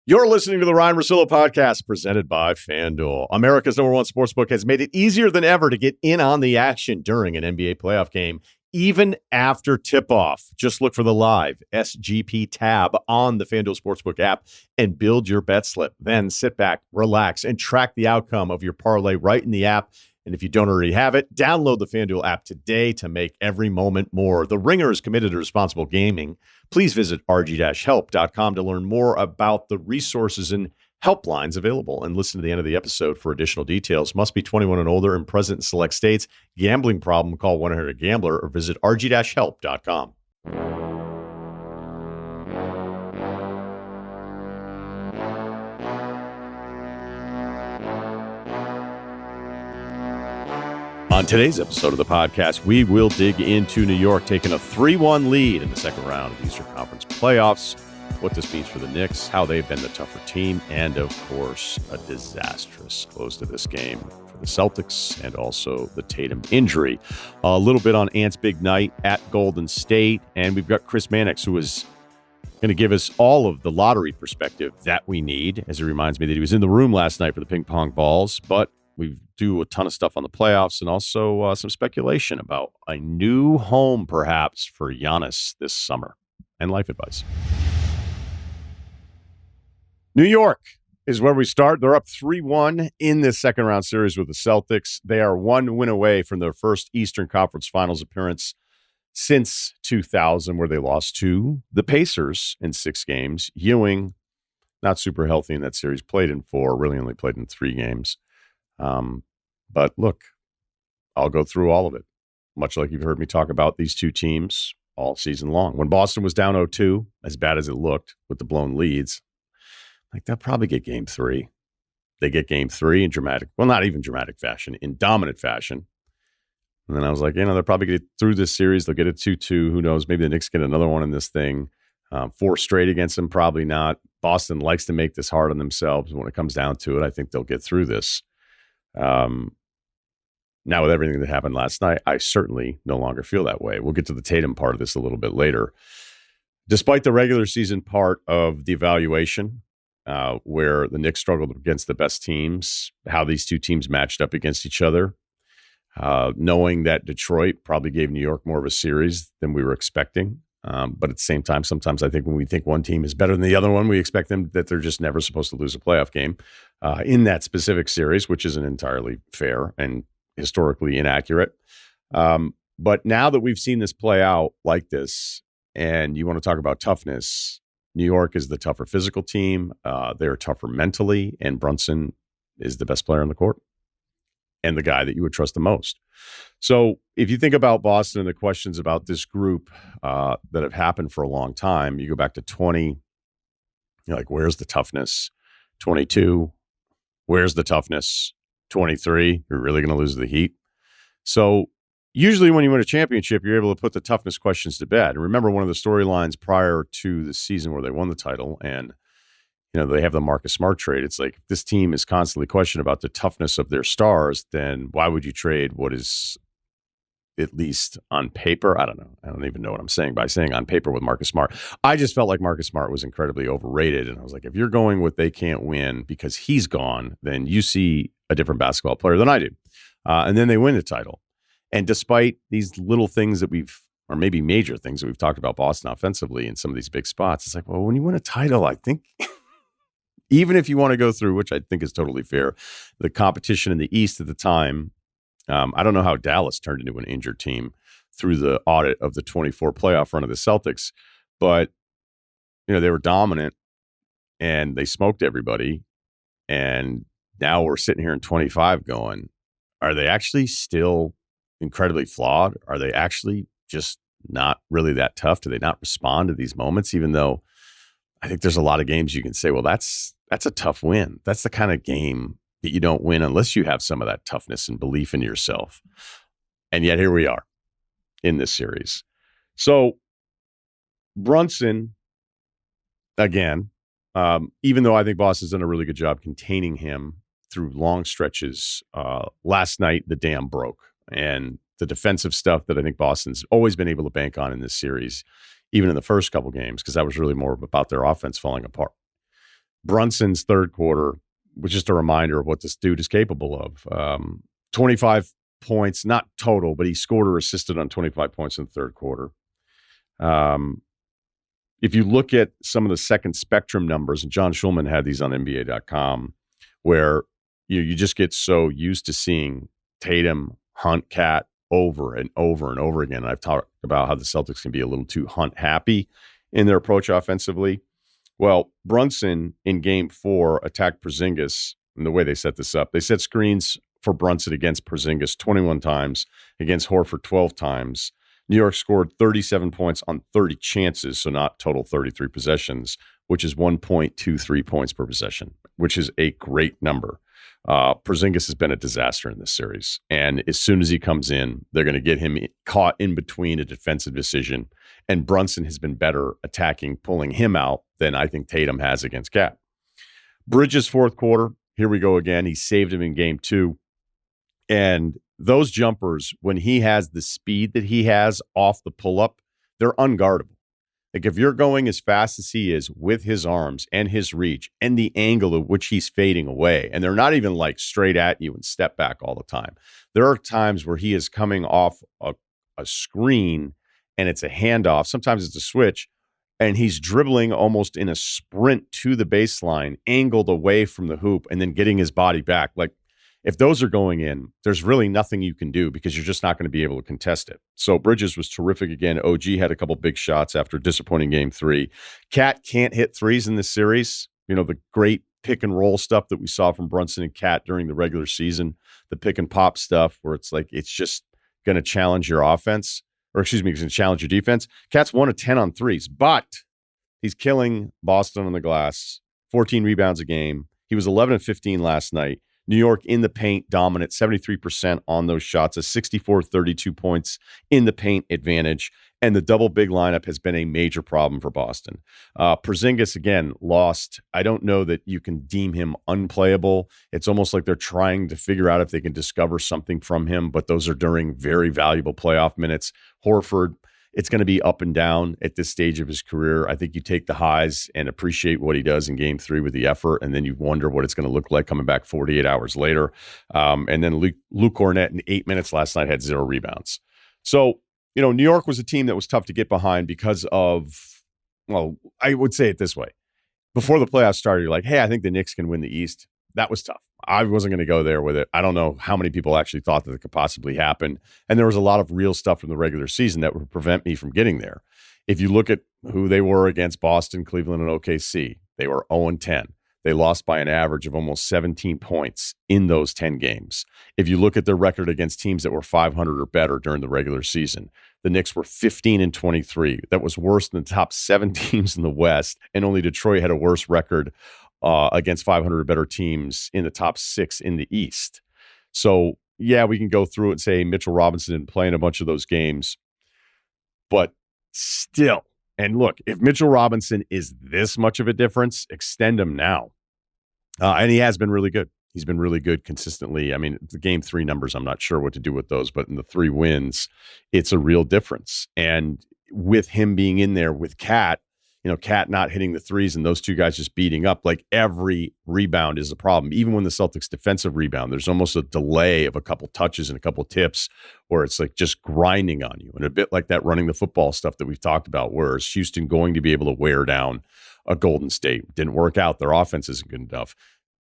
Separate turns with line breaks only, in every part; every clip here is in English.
You're listening to the Ryen Russillo podcast presented by FanDuel. America's #1 sportsbook has made it easier than ever to get in on the action during an NBA playoff game, even after tip-off. Just look for the live SGP tab on the FanDuel Sportsbook app and build your bet slip. Then sit back, relax, and track the outcome of your parlay right in the app. And if you don't already have it, download the FanDuel app today to make every moment more. The Ringer is committed to responsible gaming. Please visit rg-help.com to learn more about the resources and helplines available and listen to the end of the episode for additional details. Must be 21 and older and present in select states. Gambling problem, call 1-800-GAMBLER or visit rg-help.com. On today's episode of the podcast, we will dig into New York taking a 3-1 lead in the second round of the Eastern Conference playoffs, what this means for the Knicks, how they've been the tougher team, and, of course, a disastrous close to this game for the Celtics and also the Tatum injury. A little bit on Ant's big night at Golden State, and we've got Chris Mannix, who is going to give us all of the lottery perspective that we need, as it reminds me that he was in the room last night for the ping pong balls, but we do a ton of stuff on the playoffs and also some speculation about a new home, perhaps, for Giannis this summer and life advice. New York is where we start. They're up 3-1 in this second round series with the Celtics. They are one win away from their first Eastern Conference Finals appearance since 2000, where they lost to the Pacers in 6 games. Ewing, not super healthy in that series, played in 4, really only played in 3 games. But look, I'll go through all of it, much like you've heard me talk about these two teams all season long. When Boston was down 0-2, as bad as it looked with the blown leads, like they'll probably get game 3. They get game 3 in dramatic, well, not even dramatic fashion, in dominant fashion. And then I was like, they'll probably get through this series. They'll get it 2-2. Who knows? Maybe the Knicks get another one in this thing. 4 straight against them, probably not. Boston likes to make this hard on themselves. When it comes down to it, I think they'll get through this. Now, with everything that happened last night, I certainly no longer feel that way. We'll get to the Tatum part of this a little bit later. Despite the regular season part of the evaluation, where the Knicks struggled against the best teams, how these two teams matched up against each other, knowing that Detroit probably gave New York more of a series than we were expecting. But at the same time, sometimes I think when we think one team is better than the other one, we expect them that they're just never supposed to lose a playoff game in that specific series, which isn't entirely fair and historically inaccurate. But now that we've seen this play out like this, and you want to talk about toughness, New York is the tougher physical team. They're tougher mentally, and Brunson is the best player on the court and the guy that you would trust the most. So if you think about Boston and the questions about this group that have happened for a long time, you go back to 20, you're like, where's the toughness? 22, where's the toughness? 23, you're really going to lose the Heat. So usually when you win a championship, you're able to put the toughness questions to bed. And remember one of the storylines prior to the season where they won the title and they have the Marcus Smart trade. It's like, if this team is constantly questioned about the toughness of their stars, then why would you trade what is, at least on paper? I don't know. I don't even know what I'm saying by saying on paper with Marcus Smart. I just felt like Marcus Smart was incredibly overrated. And I was like, if you're going with they can't win because he's gone, then you see a different basketball player than I do. And then they win the title. And despite these little things that or maybe major things that we've talked about Boston offensively in some of these big spots, it's like, well, when you win a title, I think even if you want to go through, which I think is totally fair, the competition in the East at the time, I don't know how Dallas turned into an injured team through the audit of the 24 playoff run of the Celtics, but they were dominant and they smoked everybody. And now we're sitting here in 25 going, are they actually still incredibly flawed? Are they actually just not really that tough? Do they not respond to these moments? Even though I think there's a lot of games you can say, well, that's a tough win. That's the kind of game that you don't win unless you have some of that toughness and belief in yourself. And yet here we are in this series. So Brunson, again, even though I think Boston's done a really good job containing him through long stretches, last night the dam broke. And the defensive stuff that I think Boston's always been able to bank on in this series, even in the first couple games, because that was really more about their offense falling apart. Brunson's third quarter was just a reminder of what this dude is capable of. 25 points, not total, but he scored or assisted on 25 points in the third quarter. If you look at some of the second spectrum numbers, and John Schulman had these on NBA.com, where you just get so used to seeing Tatum hunt Cat over and over and over again. And I've talked about how the Celtics can be a little too hunt happy in their approach offensively. Well, Brunson in game 4 attacked Porzingis, and the way they set this up, they set screens for Brunson against Porzingis 21 times, against Horford 12 times. New York scored 37 points on 30 chances, so not total 33 possessions, which is 1.23 points per possession, which is a great number. Porzingis has been a disaster in this series, and as soon as he comes in, they're going to get him caught in between a defensive decision, and Brunson has been better attacking, pulling him out than I think Tatum has against Cat. Bridges' fourth quarter, here we go again. He saved him in game 2, and those jumpers, when he has the speed that he has off the pull-up, they're unguardable. Like if you're going as fast as he is with his arms and his reach and the angle at which he's fading away, and they're not even like straight at you and step back all the time. There are times where he is coming off a screen and it's a handoff. Sometimes it's a switch, and he's dribbling almost in a sprint to the baseline, angled away from the hoop, and then getting his body back. Like, if those are going in, there's really nothing you can do because you're just not going to be able to contest it. So Bridges was terrific again. OG had a couple big shots after a disappointing game 3. Cat can't hit threes in this series. You know, the great pick and roll stuff that we saw from Brunson and Cat during the regular season, the pick and pop stuff where it's like it's just going to challenge your offense, or excuse me, it's going to challenge your defense. Cat's 1 of 10 on threes, but he's killing Boston on the glass, 14 rebounds a game. He was 11 of 15 last night. New York in the paint dominant, 73% on those shots, a 64-32 points in the paint advantage. And the double big lineup has been a major problem for Boston. Porzingis, again, lost. I don't know that you can deem him unplayable. It's almost like they're trying to figure out if they can discover something from him, but those are during very valuable playoff minutes. Horford, it's going to be up and down at this stage of his career. I think you take the highs and appreciate what he does in game 3 with the effort, and then you wonder what it's going to look like coming back 48 hours later. And then Luke Cornett in 8 minutes last night had 0 rebounds. So, you know, New York was a team that was tough to get behind because of, well, I would say it this way. Before the playoffs started, you're like, hey, I think the Knicks can win the East. That was tough. I wasn't going to go there with it. I don't know how many people actually thought that it could possibly happen. And there was a lot of real stuff from the regular season that would prevent me from getting there. If you look at who they were against Boston, Cleveland, and OKC, they were 0-10. They lost by an average of almost 17 points in those 10 games. If you look at their record against teams that were 500 or better during the regular season, the Knicks were 15-23. That was worse than the top 7 teams in the West, and only Detroit had a worse record against 500 or better teams in the top 6 in the East. So, yeah, we can go through it and say Mitchell Robinson didn't play in a bunch of those games. But still, and look, if Mitchell Robinson is this much of a difference, extend him now. And he has been really good. He's been really good consistently. I mean, the game 3 numbers, I'm not sure what to do with those, but in the 3 wins, it's a real difference. And with him being in there with Cat, you know, Cat not hitting the threes and those two guys just beating up, like every rebound is a problem. Even when the Celtics defensive rebound, there's almost a delay of a couple touches and a couple tips where it's like just grinding on you. And a bit like that running the football stuff that we've talked about, where is Houston going to be able to wear down a Golden State? Didn't work out. Their offense isn't good enough.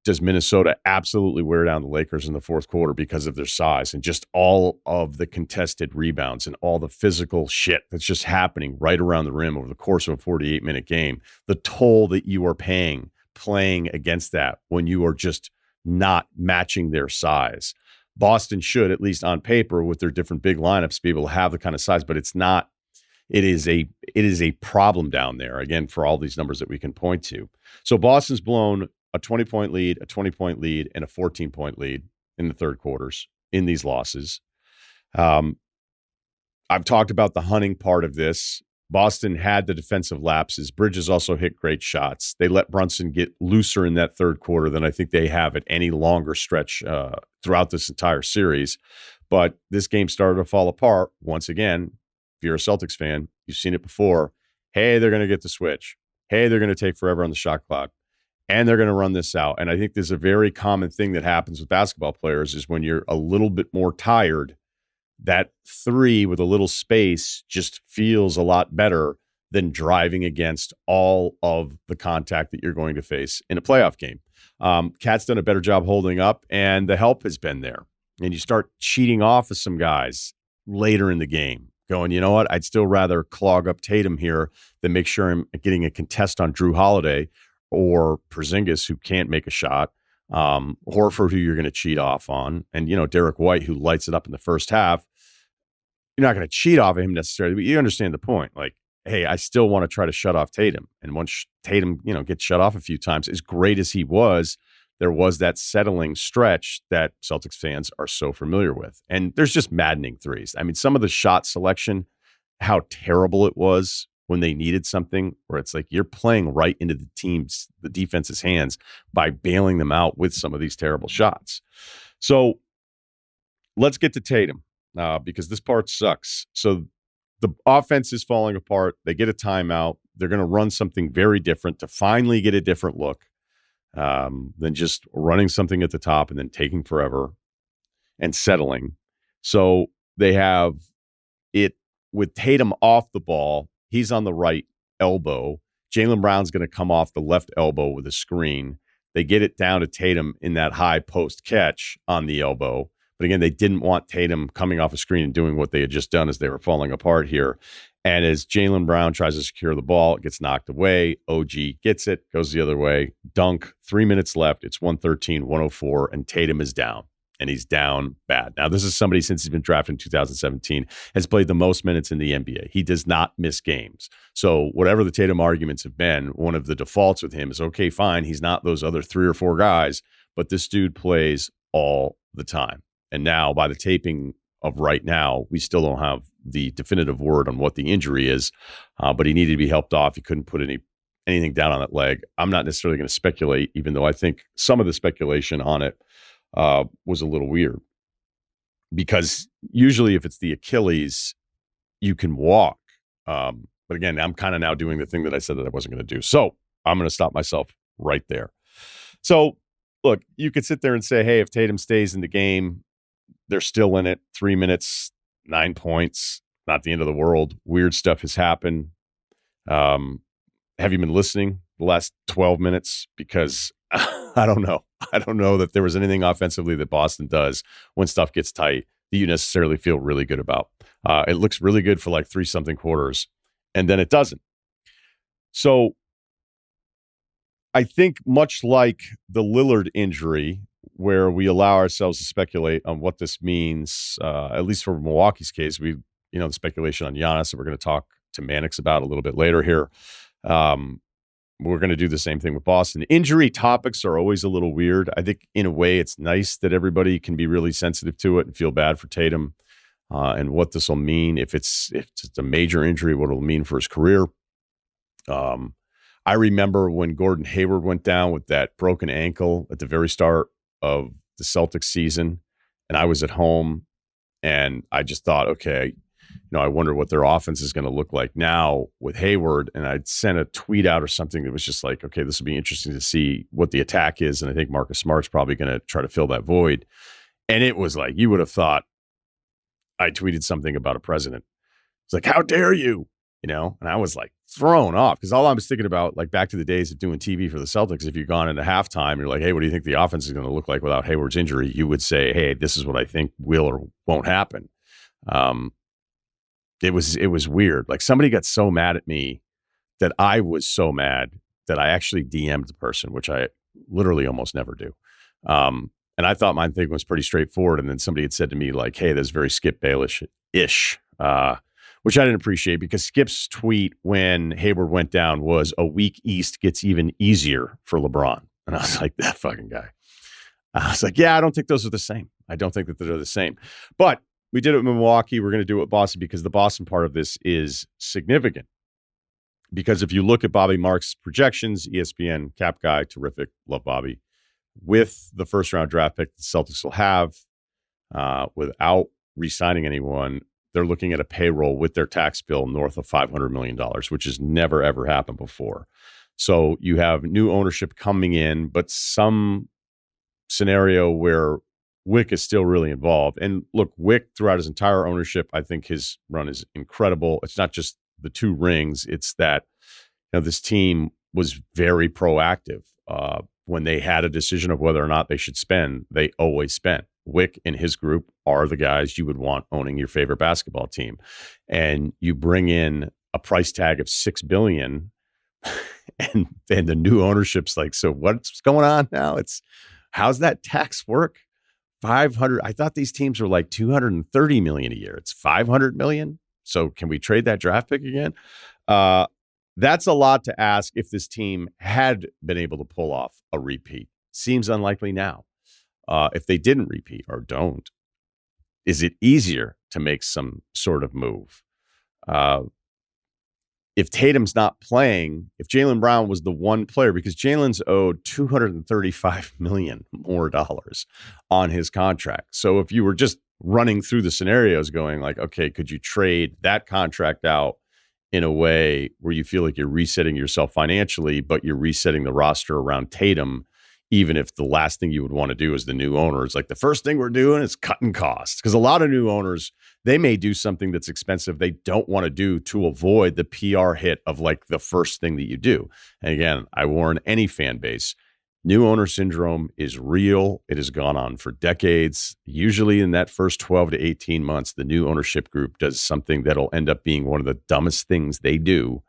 Does Minnesota absolutely wear down the Lakers in the fourth quarter because of their size and just all of the contested rebounds and all the physical shit that's just happening right around the rim over the course of a 48-minute game? The toll that you are paying playing against that when you are just not matching their size. Boston should, at least on paper, with their different big lineups, be able to have the kind of size, but it's not. It is a problem down there, again, for all these numbers that we can point to. So Boston's blown a 20-point lead, a 20-point lead, and a 14-point lead in the third quarters in these losses. I've talked about the hunting part of this. Boston had the defensive lapses. Bridges also hit great shots. They let Brunson get looser in that third quarter than I think they have at any longer stretch throughout this entire series. But this game started to fall apart. Once again, if you're a Celtics fan, you've seen it before. Hey, they're going to get the switch. Hey, they're going to take forever on the shot clock. and they're going to run this out. And I think there's a very common thing that happens with basketball players is when you're a little bit more tired, that three with a little space just feels a lot better than driving against all of the contact that you're going to face in a playoff game. Cat's done a better job holding up, and the help has been there. And you start cheating off of some guys later in the game, going, you know what? I'd still rather clog up Tatum here than make sure I'm getting a contest on Drew Holiday or Porzingis, who can't make a shot, Horford, who you're going to cheat off on, and, Derek White, who lights it up in the first half. You're not going to cheat off of him necessarily, but you understand the point. Like, hey, I still want to try to shut off Tatum. And once Tatum, gets shut off a few times, as great as he was, there was that settling stretch that Celtics fans are so familiar with. And there's just maddening threes. I mean, some of the shot selection, how terrible it was when they needed something, where it's like you're playing right into the defense's hands by bailing them out with some of these terrible shots. So let's get to Tatum because this part sucks. So the offense is falling apart. They get a timeout. They're going to run something very different to finally get a different look than just running something at the top and then taking forever and settling. So they have it with Tatum off the ball. He's on the right elbow. Jaylen Brown's going to come off the left elbow with a screen. They get it down to Tatum in that high post catch on the elbow. But again, they didn't want Tatum coming off a screen and doing what they had just done as they were falling apart here. And as Jaylen Brown tries to secure the ball, it gets knocked away. OG gets it, goes the other way. Dunk, 3 minutes left. It's 113-104, and Tatum is down. And he's down bad. Now, this is somebody, since he's been drafted in 2017, has played the most minutes in the NBA. He does not miss games. So whatever the Tatum arguments have been, one of the defaults with him is, okay, fine, he's not those other 3 or 4 guys, but this dude plays all the time. And now, by the taping of right now, we still don't have the definitive word on what the injury is, but he needed to be helped off. He couldn't put anything down on that leg. I'm not necessarily going to speculate, even though I think some of the speculation on it was a little weird, because usually if it's the Achilles, you can walk. But again, I'm kind of now doing the thing that I said that I wasn't going to do. So I'm going to stop myself right there. So look, you could sit there and say, hey, if Tatum stays in the game, they're still in it. 3 minutes, 9 points, not the end of the world. Weird stuff has happened. Have you been listening the last 12 minutes? Because I don't know. I don't know that there was anything offensively that Boston does when stuff gets tight that you necessarily feel really good about. It looks really good for like 3-something quarters, and then it doesn't. So I think much like the Lillard injury, where we allow ourselves to speculate on what this means, at least for Milwaukee's case, the speculation on Giannis that we're going to talk to Mannix about a little bit later here. We're going to do the same thing with Boston. Injury topics are always a little weird. I think in a way it's nice that everybody can be really sensitive to it and feel bad for Tatum and what this will mean if it's a major injury, what it'll mean for his career. I remember when Gordon Hayward went down with that broken ankle at the very start of the Celtics season, and I was at home, and I just thought, okay, I wonder what their offense is going to look like now with Hayward. And I'd sent a tweet out or something that was just like, okay, this will be interesting to see what the attack is. And I think Marcus Smart's probably going to try to fill that void. And it was like, you would have thought I tweeted something about a president. It's like, how dare you? And I was like thrown off, because all I was thinking about, like back to the days of doing TV for the Celtics, if you've gone into halftime, you're like, hey, what do you think the offense is going to look like without Hayward's injury? You would say, hey, this is what I think will or won't happen. It was weird. Like, somebody got so mad at me that I was so mad that I actually DM'd the person, which I literally almost never do. And I thought my thing was pretty straightforward. And then somebody had said to me, like, hey, that's very Skip Bayless-ish, which I didn't appreciate, because Skip's tweet when Hayward went down was, a weak East gets even easier for LeBron. And I was like, that fucking guy. I was like, yeah, I don't think those are the same. I don't think that they're the same. But we did it with Milwaukee. We're going to do it with Boston, because the Boston part of this is significant. Because if you look at Bobby Marks' projections, ESPN cap guy, terrific, love Bobby, with the first-round draft pick the Celtics will have, without re-signing anyone, they're looking at a payroll with their tax bill north of $500 million, which has never, ever happened before. So you have new ownership coming in, but some scenario where Wick is still really involved. And look, Wick throughout his entire ownership, I think his run is incredible. It's not just the 2 rings; it's that this team was very proactive. When they had a decision of whether or not they should spend, they always spent. Wick and his group are the guys you would want owning your favorite basketball team, and you bring in a price tag of $6 billion, and the new ownership's like, so what's going on now? How's that tax work? 500. I thought these teams were like 230 million a year. It's 500 million. So can we trade that draft pick again? That's a lot to ask if this team had been able to pull off a repeat. Seems unlikely now. If they didn't repeat or don't, is it easier to make some sort of move? If Tatum's not playing, if Jaylen Brown was the one player, because Jalen's owed $235 million more dollars on his contract. So if you were just running through the scenarios going like, okay, could you trade that contract out in a way where you feel like you're resetting yourself financially, but you're resetting the roster around Tatum, even if the last thing you would want to do as the new owner is like, the first thing we're doing is cutting costs. Because a lot of new owners, they may do something that's expensive they don't want to do to avoid the PR hit of like the first thing that you do. And again, I warn any fan base, new owner syndrome is real. It has gone on for decades. Usually in that first 12 to 18 months, the new ownership group does something that'll end up being one of the dumbest things they do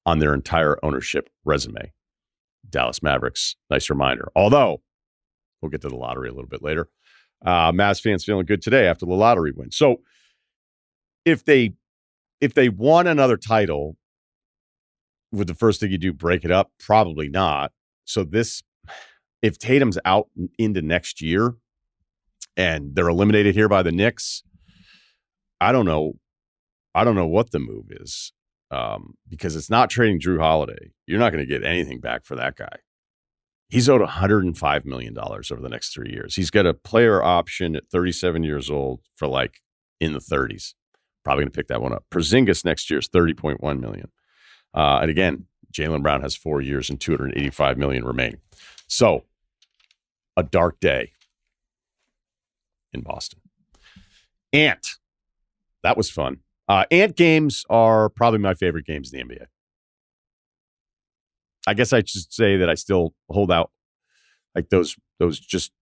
on their entire ownership resume. Dallas Mavericks, nice reminder. Although, we'll get to the lottery a little bit later. Mavs fans feeling good today after the lottery win. So if they won another title, would the first thing you do break it up? Probably not. So if Tatum's out into next year and they're eliminated here by the Knicks, I don't know what the move is. Because it's not trading Drew Holiday. You're not going to get anything back for that guy. He's owed $105 million over the next 3 years. He's got a player option at 37 years old for like in the 30s. Probably going to pick that one up. Porzingis next year is $30.1 million. And again, Jaylen Brown has 4 years and $285 million remaining. So a dark day in Boston. Ant. That was fun. Ant games are probably my favorite games in the NBA. I guess I should say that I still hold out like those just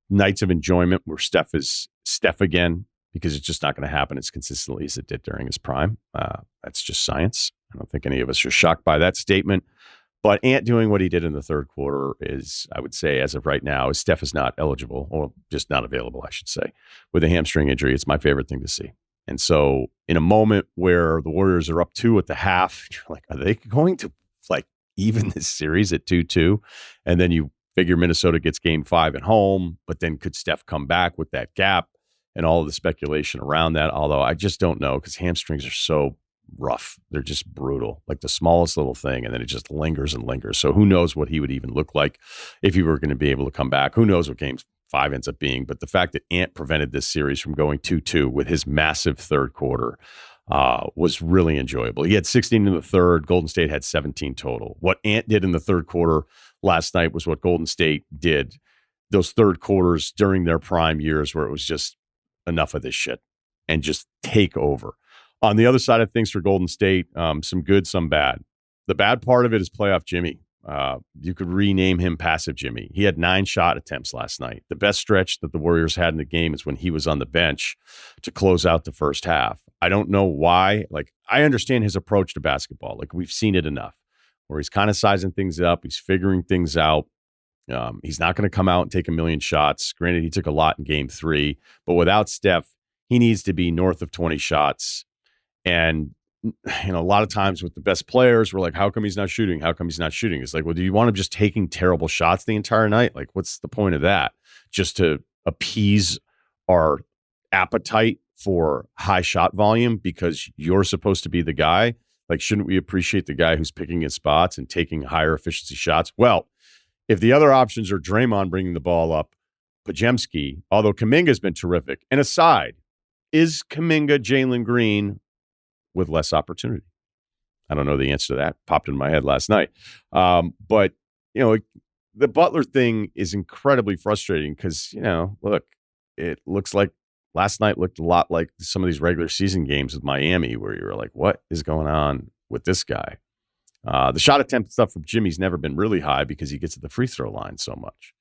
nights of enjoyment where Steph is Steph again, because it's just not going to happen as consistently as it did during his prime. That's just science. I don't think any of us are shocked by that statement. But Ant doing what he did in the third quarter is, I would say, as of right now, Steph is not eligible, or just not available, I should say, with a hamstring injury. It's my favorite thing to see. And so in a moment where the Warriors are up 2 at the half, you're like, are they going to like even this series at 2-2? And then you figure Minnesota gets game 5 at home, but then could Steph come back with that gap and all of the speculation around that? Although I just don't know, because hamstrings are so rough. They're just brutal, like the smallest little thing. And then it just lingers and lingers. So who knows what he would even look like if he were going to be able to come back? Who knows what game 5 ends up being? But the fact that Ant prevented this series from going 2-2 with his massive third quarter was really enjoyable. He had 16 in the third. Golden State had 17 total. What Ant did in the third quarter last night was what Golden State did those third quarters during their prime years, where it was just enough of this shit and just take over. On the other side of things for Golden State, some good, some bad. The bad part of it is playoff Jimmy. You could rename him Passive Jimmy. He had 9 shot attempts last night. The best stretch that the Warriors had in the game is when he was on the bench to close out the first half. I don't know why. Like, I understand his approach to basketball. Like, we've seen it enough where he's kind of sizing things up. He's figuring things out. He's not going to come out and take a million shots. Granted, he took a lot in game 3, but without Steph, he needs to be north of 20 shots. And a lot of times with the best players, we're like, how come he's not shooting? How come he's not shooting? It's like, well, do you want him just taking terrible shots the entire night? Like, what's the point of that? Just to appease our appetite for high shot volume because you're supposed to be the guy? Like, shouldn't we appreciate the guy who's picking his spots and taking higher efficiency shots? Well, if the other options are Draymond bringing the ball up, Podziemski, although Kuminga's been terrific. And aside, is Kuminga Jalen Green with less opportunity? I don't know the answer to that. Popped in my head last night. But, the Butler thing is incredibly frustrating because, look, it looks like last night looked a lot like some of these regular season games with Miami where you were like, what is going on with this guy? The shot attempt stuff from Jimmy's never been really high because he gets to the free throw line so much.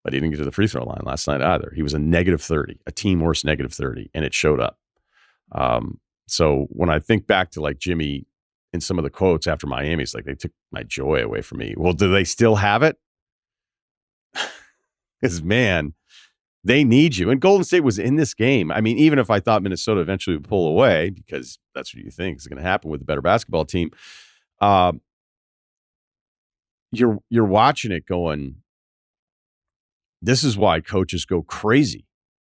But he didn't get to the free throw line last night either. He was a -30, a team worst -30, and it showed up. So when I think back to like Jimmy in some of the quotes after Miami, it's like they took my joy away from me. Well, do they still have it? Because, man, they need you. And Golden State was in this game. I mean, even if I thought Minnesota eventually would pull away, because that's what you think is going to happen with a better basketball team, you're watching it going, this is why coaches go crazy.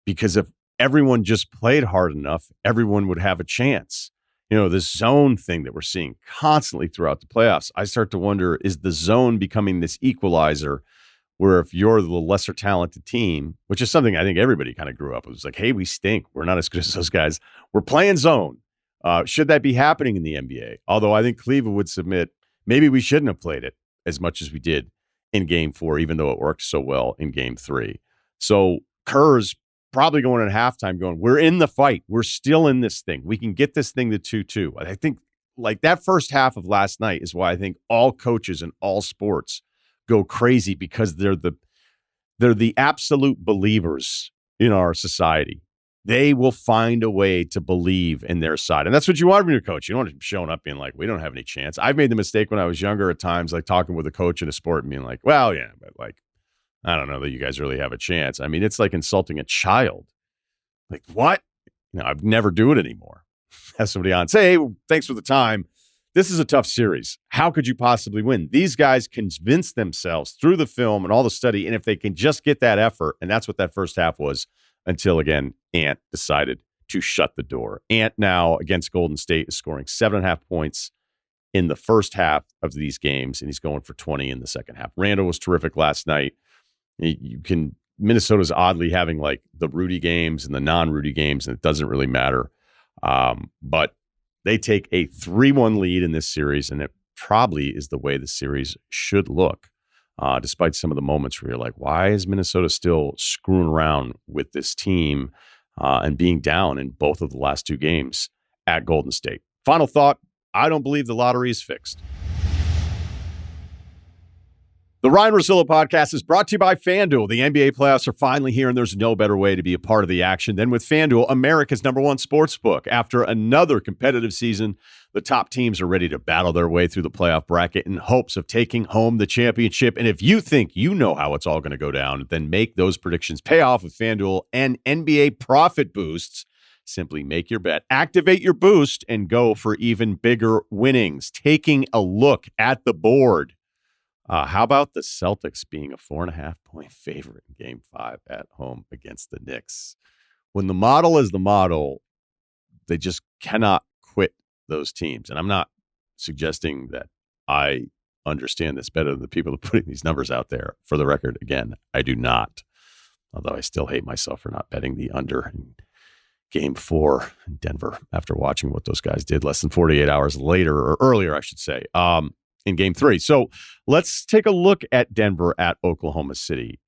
Because if everyone just played hard enough, everyone would have a chance. This zone thing that we're seeing constantly throughout the playoffs, I start to wonder, is the zone becoming this equalizer where if you're the lesser talented team, which is something I think everybody kind of grew up with, it's like, hey, we stink. We're not as good as those guys. We're playing zone. Should that be happening in the NBA? Although I think Cleveland would submit, maybe we shouldn't have played it as much as we did in Game 4, even though it worked so well in Game 3. So Kerr's probably going at halftime going, we're in the fight. We're still in this thing. We can get this thing to 2-2. I think like that first half of last night is why I think all coaches in all sports go crazy, because they're the absolute believers in our society. They will find a way to believe in their side. And that's what you want from your coach. You don't want him showing up being like, we don't have any chance. I've made the mistake when I was younger at times, like talking with a coach in a sport and being like, well, yeah, but like, I don't know that you guys really have a chance. I mean, it's like insulting a child. Like, what? I'd never do it anymore. Have somebody on, say, hey, thanks for the time. This is a tough series. How could you possibly win? These guys convince themselves through the film and all the study, and if they can just get that effort, and that's what that first half was, until, again, Ant decided to shut the door. Ant now, against Golden State, is scoring 7.5 points in the first half of these games, and he's going for 20 in the second half. Randall was terrific last night. Minnesota's oddly having like the Rudy games and the non-Rudy games, and it doesn't really matter. But they take a 3-1 lead in this series, and it probably is the way the series should look, despite some of the moments where you're like, why is Minnesota still screwing around with this team and being down in both of the last 2 games at Golden State? Final thought, I don't believe the lottery is fixed. The Ryen Russillo podcast is brought to you by FanDuel. The NBA playoffs are finally here, and there's no better way to be a part of the action than with FanDuel, America's #1 sportsbook. After another competitive season, the top teams are ready to battle their way through the playoff bracket in hopes of taking home the championship. And if you think you know how it's all going to go down, then make those predictions pay off with FanDuel and NBA profit boosts. Simply make your bet, activate your boost, and go for even bigger winnings. Taking a look at the board. How about the Celtics being a 4.5-point favorite in Game 5 at home against the Knicks? When the model is the model, they just cannot quit those teams. And I'm not suggesting that I understand this better than the people that are putting these numbers out there. For the record, again, I do not. Although I still hate myself for not betting the under in Game 4 in Denver after watching what those guys did less than 48 hours later, or earlier, I should say. In Game 3. So let's take a look at Denver at Oklahoma City.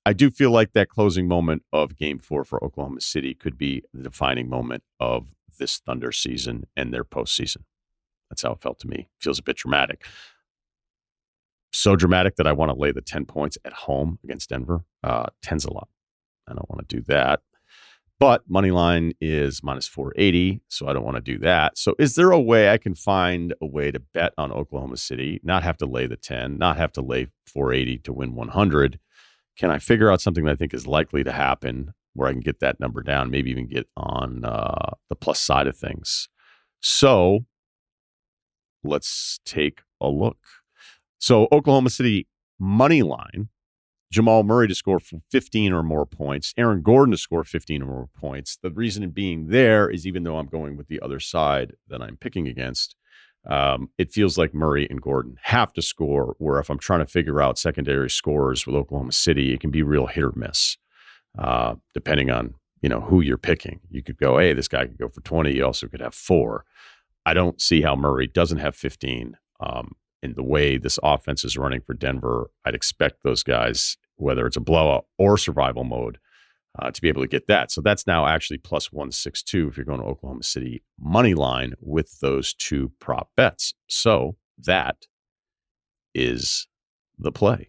I do feel like that closing moment of Game 4 for Oklahoma City could be the defining moment of this Thunder season and their postseason. That's how it felt to me. Feels a bit dramatic. So dramatic that I want to lay the 10 points at home against Denver. 10's a lot. I don't want to do that. But money line is -480, so I don't want to do that. So is there a way I can find a way to bet on Oklahoma City, not have to lay the 10, not have to lay 480 to win 100? Can I figure out something that I think is likely to happen where I can get that number down, maybe even get on the plus side of things? So let's take a look. So Oklahoma City money line, Jamal Murray to score 15 or more points, Aaron Gordon to score 15 or more points. The reason being there is even though I'm going with the other side that I'm picking against, it feels like Murray and Gordon have to score, where if I'm trying to figure out secondary scores with Oklahoma City, it can be real hit or miss, depending on who you're picking. You could go, hey, this guy could go for 20. You also could have 4. I don't see how Murray doesn't have 15. In the way this offense is running for Denver, I'd expect those guys, whether it's a blowout or survival mode, to be able to get that. So that's now actually plus 162 if you're going to Oklahoma City money line with those two prop bets. So that is the play.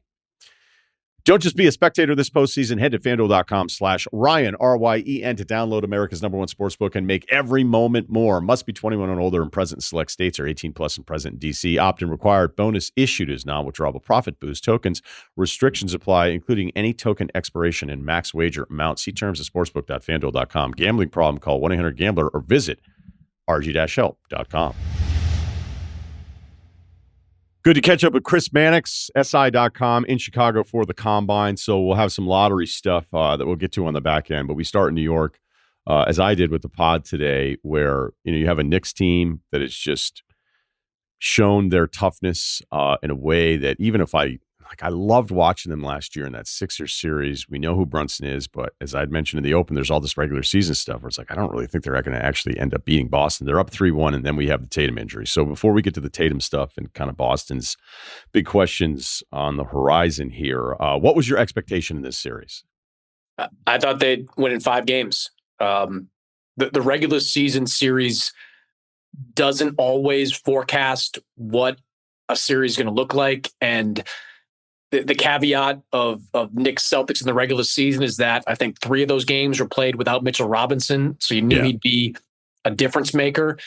Don't just be a spectator this postseason. Head to FanDuel.com/Ryen, Ryen, to download America's #1 sportsbook and make every moment more. Must be 21 and older and present in select states, or 18 plus and present in D.C. Opt-in required. Bonus issued as non-withdrawable profit boost tokens. Restrictions apply, including any token expiration and max wager amount. See terms at sportsbook.fanduel.com. Gambling problem? Call 1-800-GAMBLER or visit rg-help.com. Good to catch up with Chris Mannix, SI.com, in Chicago for the Combine. So we'll have some lottery stuff that we'll get to on the back end. But we start in New York, as I did with the pod today, where you have a Knicks team that has just shown their toughness in a way that even if I loved watching them last year in that Sixers series. We know who Brunson is, but as I'd mentioned in the open, there's all this regular season stuff where it's like, I don't really think they're going to actually end up beating Boston. They're up 3-1, and then we have the Tatum injury. So before we get to the Tatum stuff and kind of Boston's big questions on the horizon here, what was your expectation in this series?
I thought they'd win in 5 games. The regular season series doesn't always forecast what a series is going to look like, and the caveat of Knicks Celtics in the regular season is that I think 3 of those games were played without Mitchell Robinson, so you knew he'd be a difference maker.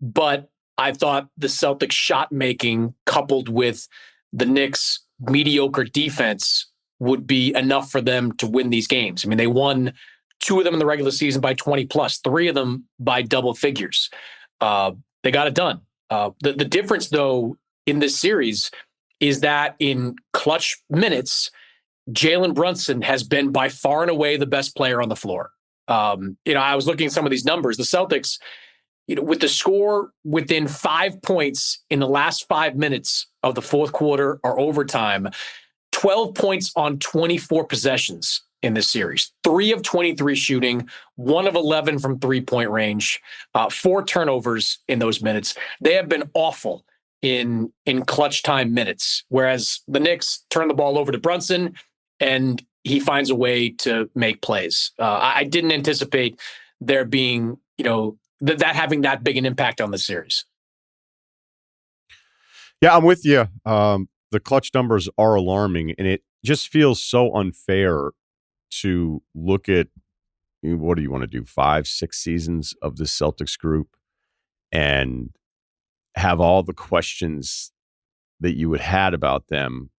But I thought the Celtics shot making coupled with the Knicks' mediocre defense would be enough for them to win these games. I mean, they won 2 of them in the regular season by 20 plus, 3 of them by double figures. They got it done. The difference, though, in this series is that in clutch minutes, Jalen Brunson has been by far and away the best player on the floor. I was looking at some of these numbers. The Celtics, with the score within 5 points in the last 5 minutes of the fourth quarter or overtime, 12 points on 24 possessions in this series. 3 of 23 shooting, 1 of 11 from 3-point range, 4 turnovers in those minutes. They have been awful in clutch time minutes, whereas the Knicks turn the ball over to Brunson and he finds a way to make plays. I didn't anticipate there being, that having that big an impact on the series.
Yeah, I'm with you. The clutch numbers are alarming, and it just feels so unfair to look at, what do you want to do, 5-6 seasons of the Celtics group and have all the questions that you had had about them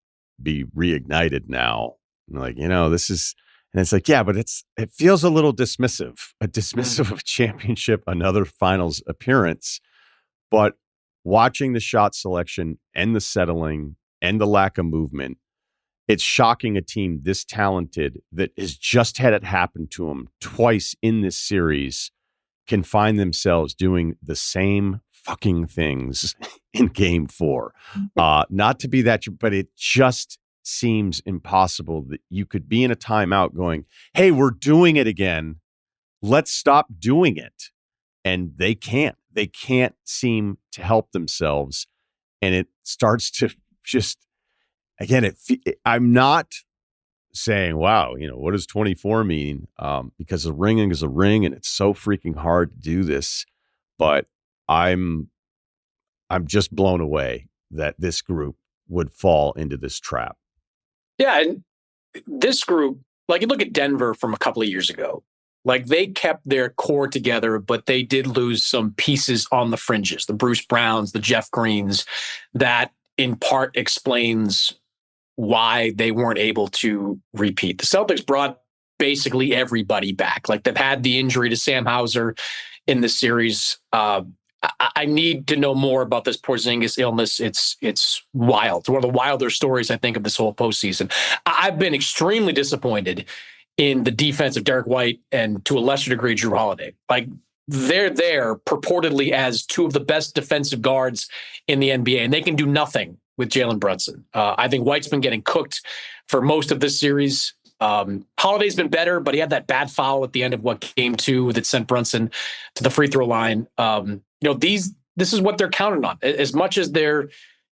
be reignited now. And this is, and it's like, yeah, but it feels a little dismissive of a championship, another finals appearance. But watching the shot selection and the settling and the lack of movement, it's shocking a team this talented that has just had it happen to them twice in this series can find themselves doing the same fucking things in game 4. Not to be that, but it just seems impossible that you could be in a timeout going, hey, we're doing it again. Let's stop doing it. And they can't seem to help themselves. And it starts to just, again, I'm not saying, wow, what does 24 mean? Because a ring is a ring and it's so freaking hard to do this. But I'm just blown away that this group would fall into this trap.
Yeah, and this group, like you look at Denver from a couple of years ago, like they kept their core together, but they did lose some pieces on the fringes, the Bruce Browns, the Jeff Greens, that in part explains why they weren't able to repeat. The Celtics brought basically everybody back. Like they've had the injury to Sam Hauser in the series. I need to know more about this Porzingis illness. It's wild. It's one of the wilder stories, I think, of this whole postseason. I've been extremely disappointed in the defense of Derek White and, to a lesser degree, Drew Holiday. Like, they're there purportedly as 2 of the best defensive guards in the NBA, and they can do nothing with Jalen Brunson. I think White's been getting cooked for most of this series. Holiday's been better, but he had that bad foul at the end of game 2 that sent Brunson to the free throw line. this is what they're counting on. As much as they're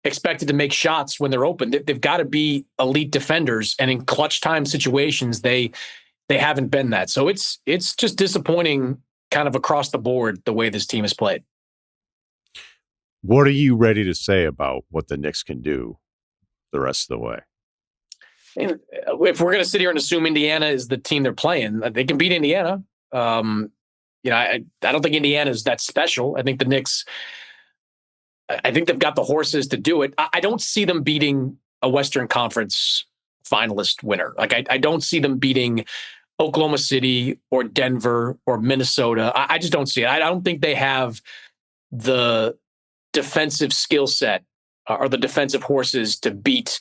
expected to make shots when they're open, they've got to be elite defenders. And in clutch time situations, they haven't been that. So it's just disappointing kind of across the board the way this team has played.
What are you ready to say about what the Knicks can do the rest of the way?
And if we're going to sit here and assume Indiana is the team they're playing, they can beat Indiana. I don't think Indiana is that special. I think the Knicks, I think they've got the horses to do it. I don't see them beating a Western Conference finalist winner. Like I don't see them beating Oklahoma City or Denver or Minnesota. I just don't see it. I don't think they have the defensive skill set or the defensive horses to beat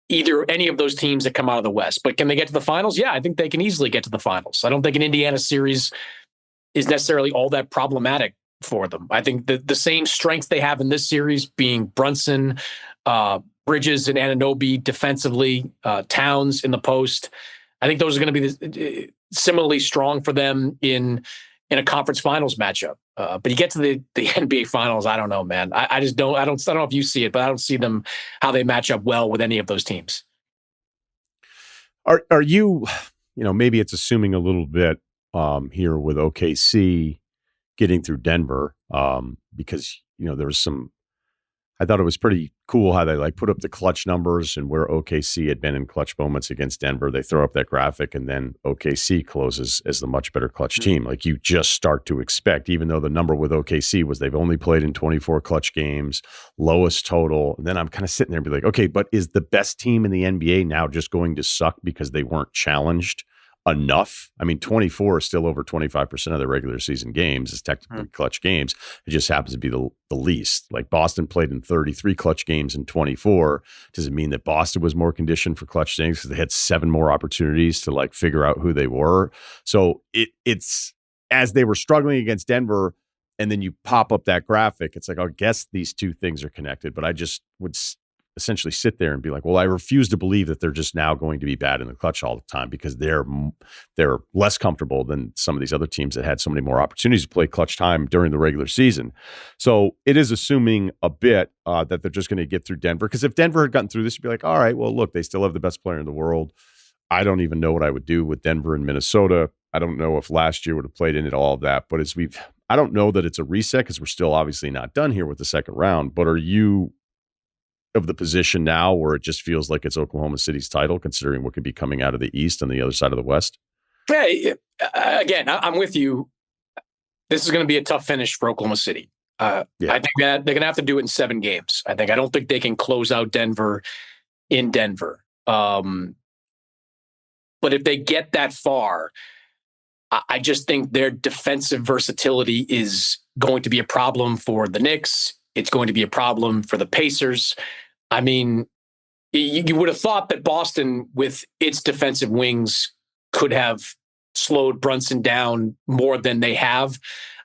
either any of those teams that come out of the West. But can they get to the finals? Yeah, I think they can easily get to the finals. I don't think an Indiana series is necessarily all that problematic for them. I think the same strengths they have in this series, being Brunson, Bridges, and Anunoby defensively, Towns in the post, I think those are going to be similarly strong for them in a conference finals matchup. But you get to the NBA finals, I don't know, man. I just don't. I don't know if you see it, but I don't see them how they match up well with any of those teams.
Are you? Maybe it's assuming a little bit here with OKC getting through Denver because there was some. I thought it was pretty cool how they put up the clutch numbers and where OKC had been in clutch moments against Denver. They throw up that graphic and then OKC closes as the much better clutch team. Like you just start to expect, even though the number with OKC was they've only played in 24 clutch games, lowest total. And then I'm kind of sitting there and be like, okay, but is the best team in the NBA now just going to suck because they weren't challenged enough? I mean, 24 is still over 25% of the regular season games. It's technically clutch games. It just happens to be the least. Like Boston played in 33 clutch games in 24. Does it mean that Boston was more conditioned for clutch things because they had 7 more opportunities to figure out who they were? So it's as they were struggling against Denver, and then you pop up that graphic, it's like, I guess these two things are connected, but I just would essentially sit there and be like, well, I refuse to believe that they're just now going to be bad in the clutch all the time because they're less comfortable than some of these other teams that had so many more opportunities to play clutch time during the regular season. So it is assuming a bit that they're just going to get through Denver, because if Denver had gotten through this, you'd be like, all right, well, look, they still have the best player in the world. I don't even know what I would do with Denver and Minnesota. I don't know if last year would have played into all of that, but I don't know that it's a reset because we're still obviously not done here with the second round. But are you of the position now where it just feels like it's Oklahoma City's title, considering what could be coming out of the East on the other side of the West?
Hey, again, I'm with you. This is going to be a tough finish for Oklahoma City. I think that they're going to have to do it in 7 games. I don't think they can close out Denver in Denver. But if they get that far, I just think their defensive versatility is going to be a problem for the Knicks. It's going to be a problem for the Pacers. I mean, you would have thought that Boston, with its defensive wings, could have slowed Brunson down more than they have.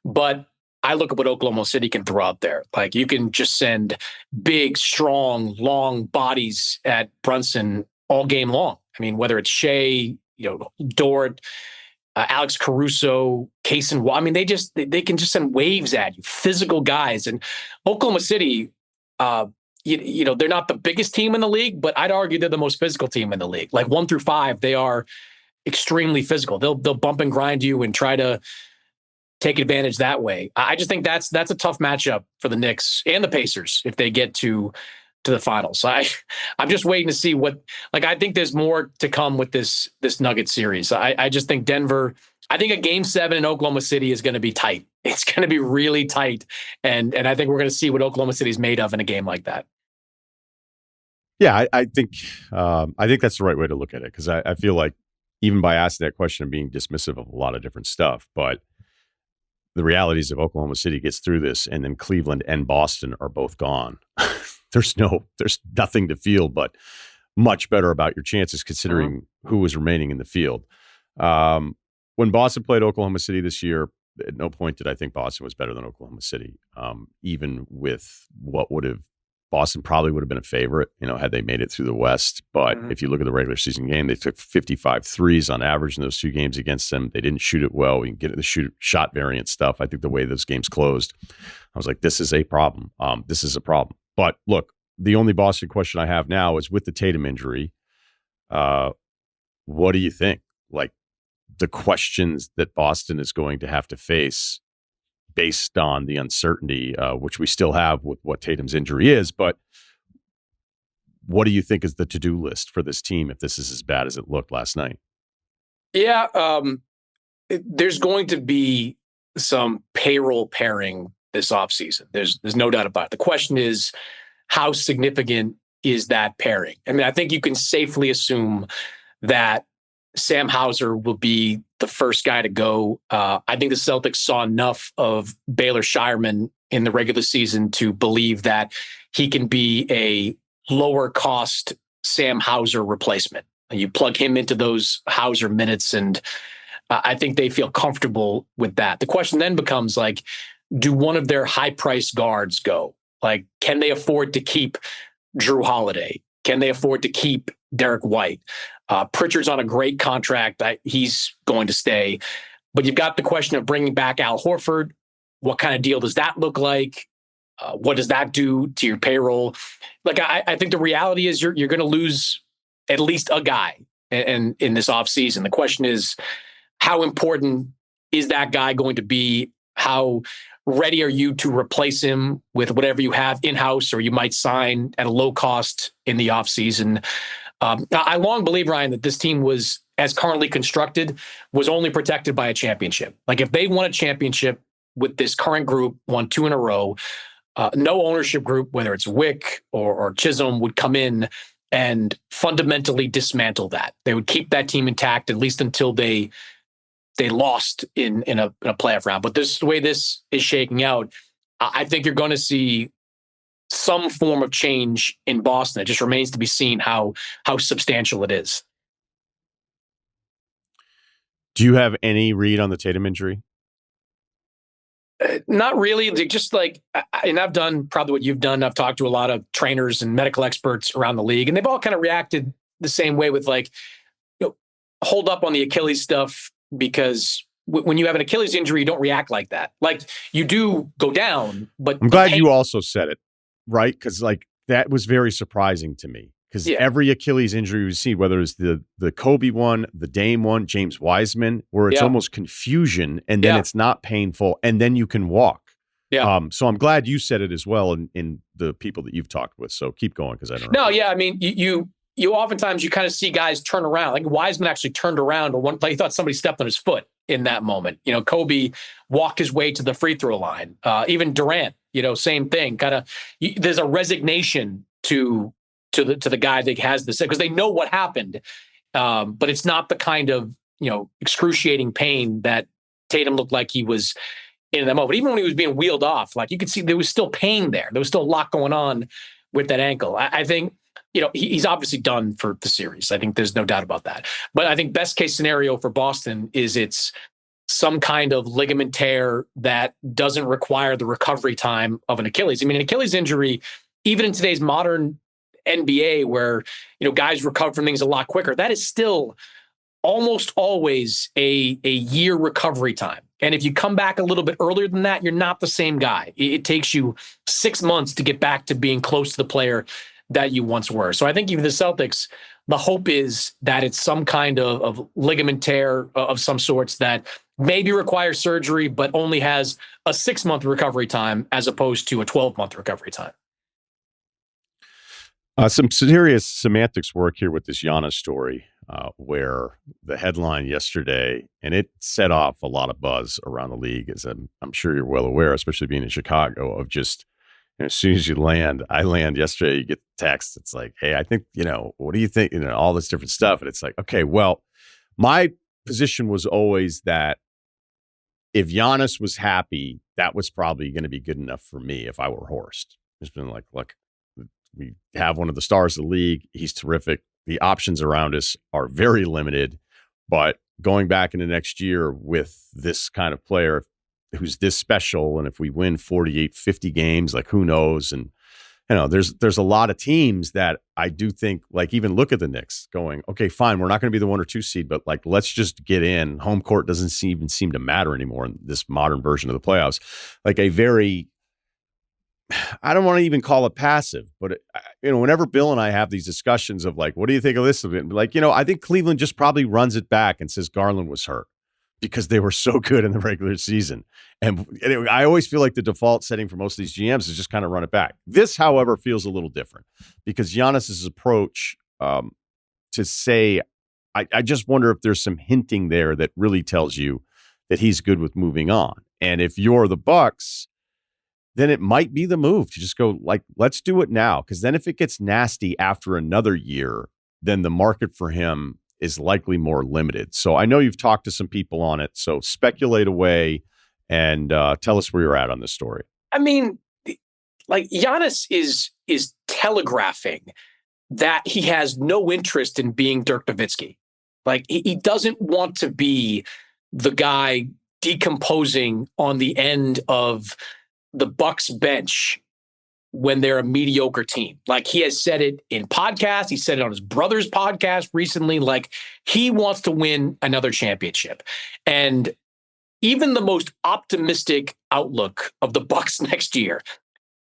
But I look at what Oklahoma City can throw out there. Like, you can just send big, strong, long bodies at Brunson all game long. I mean, whether it's Shea, Dort, Alex Caruso, Kaysen. I mean, they can just send waves at you, physical guys. And Oklahoma City, they're not the biggest team in the league, but I'd argue they're the most physical team in the league. Like 1 through 5, they are extremely physical. They'll bump and grind you and try to take advantage that way. I just think that's a tough matchup for the Knicks and the Pacers if they get to the finals. So I'm just waiting to see what. I think there's more to come with this Nugget series. I just think Denver. I think a Game 7 in Oklahoma City is going to be tight. It's going to be really tight, and I think we're going to see what Oklahoma City is made of in a game like that.
Yeah, I think that's the right way to look at it, because I feel like even by asking that question, I'm being dismissive of a lot of different stuff. But the reality is, if Oklahoma City gets through this, and then Cleveland and Boston are both gone, there's nothing to feel but much better about your chances, considering who was remaining in the field. When Boston played Oklahoma City this year, at no point did I think Boston was better than Oklahoma City, even with what would have Boston probably would have been a favorite, had they made it through the West. But if you look at the regular season game, they took 55 threes on average in those 2 games against them. They didn't shoot it well. You can get at the shot variant stuff. I think the way those games closed, I was like, this is a problem. This is a problem. But look, the only Boston question I have now is with the Tatum injury, what do you think? Like the questions that Boston is going to have to face based on the uncertainty, which we still have with what Tatum's injury is. But what do you think is the to-do list for this team if this is as bad as it looked last night?
Yeah, there's going to be some payroll pairing this offseason. There's no doubt about it. The question is, how significant is that pairing? I mean, I think you can safely assume that Sam Hauser will be the first guy to go. I think the Celtics saw enough of Baylor Shireman in the regular season to believe that he can be a lower cost Sam Hauser replacement. You plug him into those Hauser minutes, and I think they feel comfortable with that. The question then becomes like, do one of their high priced guards go? Like, can they afford to keep Drew Holiday? Can they afford to keep Derek White? Pritchard's on a great contract. He's going to stay. But you've got the question of bringing back Al Horford. What kind of deal does that look like? What does that do to your payroll? Like, I think the reality is you're going to lose at least a guy in this offseason. The question is, how important is that guy going to be? How ready are you to replace him with whatever you have in-house, or you might sign at a low cost in the offseason? I long believe, Ryan, that this team was, as currently constructed, was only protected by a championship. Like if they won a championship with this current group, won 2 in a row, no ownership group, whether it's Wick or Chisholm, would come in and fundamentally dismantle that. They would keep that team intact, at least until they lost in a playoff round. But this is the way this is shaking out. I think you're going to see some form of change in Boston. It just remains to be seen how substantial it is.
Do you have any read on the Tatum injury?
Not really. They're just like, and I've done probably what you've done. I've talked to a lot of trainers and medical experts around the league, and they've all kind of reacted the same way with like, hold up on the Achilles stuff, because when you have an Achilles injury, you don't react like that. Like you do go down, but
I'm glad you also said it, right? Because like that was very surprising to me. Because every Achilles injury we see, whether it's the Kobe one, the Dame one, James Wiseman, where it's almost confusion and then it's not painful and then you can walk. Yeah. So I'm glad you said it as well in the people that you've talked with. So keep going because I don't know.
No, yeah. I mean, you oftentimes you kind of see guys turn around. Like Wiseman actually turned around or one play. He thought somebody stepped on his foot in that moment. Kobe walked his way to the free throw line. Even Durant, same thing. Kind of there's a resignation to the guy that has this, because they know what happened, but it's not the kind of excruciating pain that Tatum looked like he was in that moment. Even when he was being wheeled off, like you could see there was still pain there. There was still a lot going on with that ankle. I think he's obviously done for the series. I think there's no doubt about that. But I think best case scenario for Boston is it's some kind of ligament tear that doesn't require the recovery time of an Achilles. I mean, an Achilles injury, even in today's modern NBA, where guys recover from things a lot quicker, that is still almost always a year recovery time. And if you come back a little bit earlier than that, you're not the same guy. It takes you 6 months to get back to being close to the player that you once were. So I think even the Celtics, the hope is that it's some kind of ligament tear of some sorts that maybe requires surgery, but only has a 6-month recovery time as opposed to a 12-month recovery time.
Some serious semantics work here with this Giannis story, where the headline yesterday, and it set off a lot of buzz around the league, as I'm sure you're well aware, especially being in Chicago, of just as soon as I land yesterday, you get the text. It's like, hey, I think, what do you think? All this different stuff. And it's like, okay, well, my position was always that if Giannis was happy, that was probably going to be good enough for me if I were Horst. It's been like, look, we have one of the stars of the league. He's terrific. The options around us are very limited, but going back into next year with this kind of player who's this special, and if we win 48, 50 games, like who knows? And there's a lot of teams that I do think, like, even look at the Knicks going, okay, fine, we're not going to be the 1 or 2 seed, but like, let's just get in. Home court doesn't even seem to matter anymore in this modern version of the playoffs. Like a very, I don't want to even call it passive, but whenever Bill and I have these discussions of like, what do you think of this? Like, I think Cleveland just probably runs it back and says Garland was hurt because they were so good in the regular season. And I always feel like the default setting for most of these GMs is just kind of run it back. This, however, feels a little different because Giannis's approach to say, I just wonder if there's some hinting there that really tells you that he's good with moving on. And if you're the Bucks, then it might be the move to just go like, let's do it now. Because then if it gets nasty after another year, then the market for him is likely more limited. So I know you've talked to some people on it. So speculate away and tell us where you're at on this story.
I mean, like Giannis is telegraphing that he has no interest in being Dirk Nowitzki. Like he doesn't want to be the guy decomposing on the end of the Bucks bench when they're a mediocre team. Like he has said it in podcasts. He said it on his brother's podcast recently. Like he wants to win another championship. And even the most optimistic outlook of the Bucks next year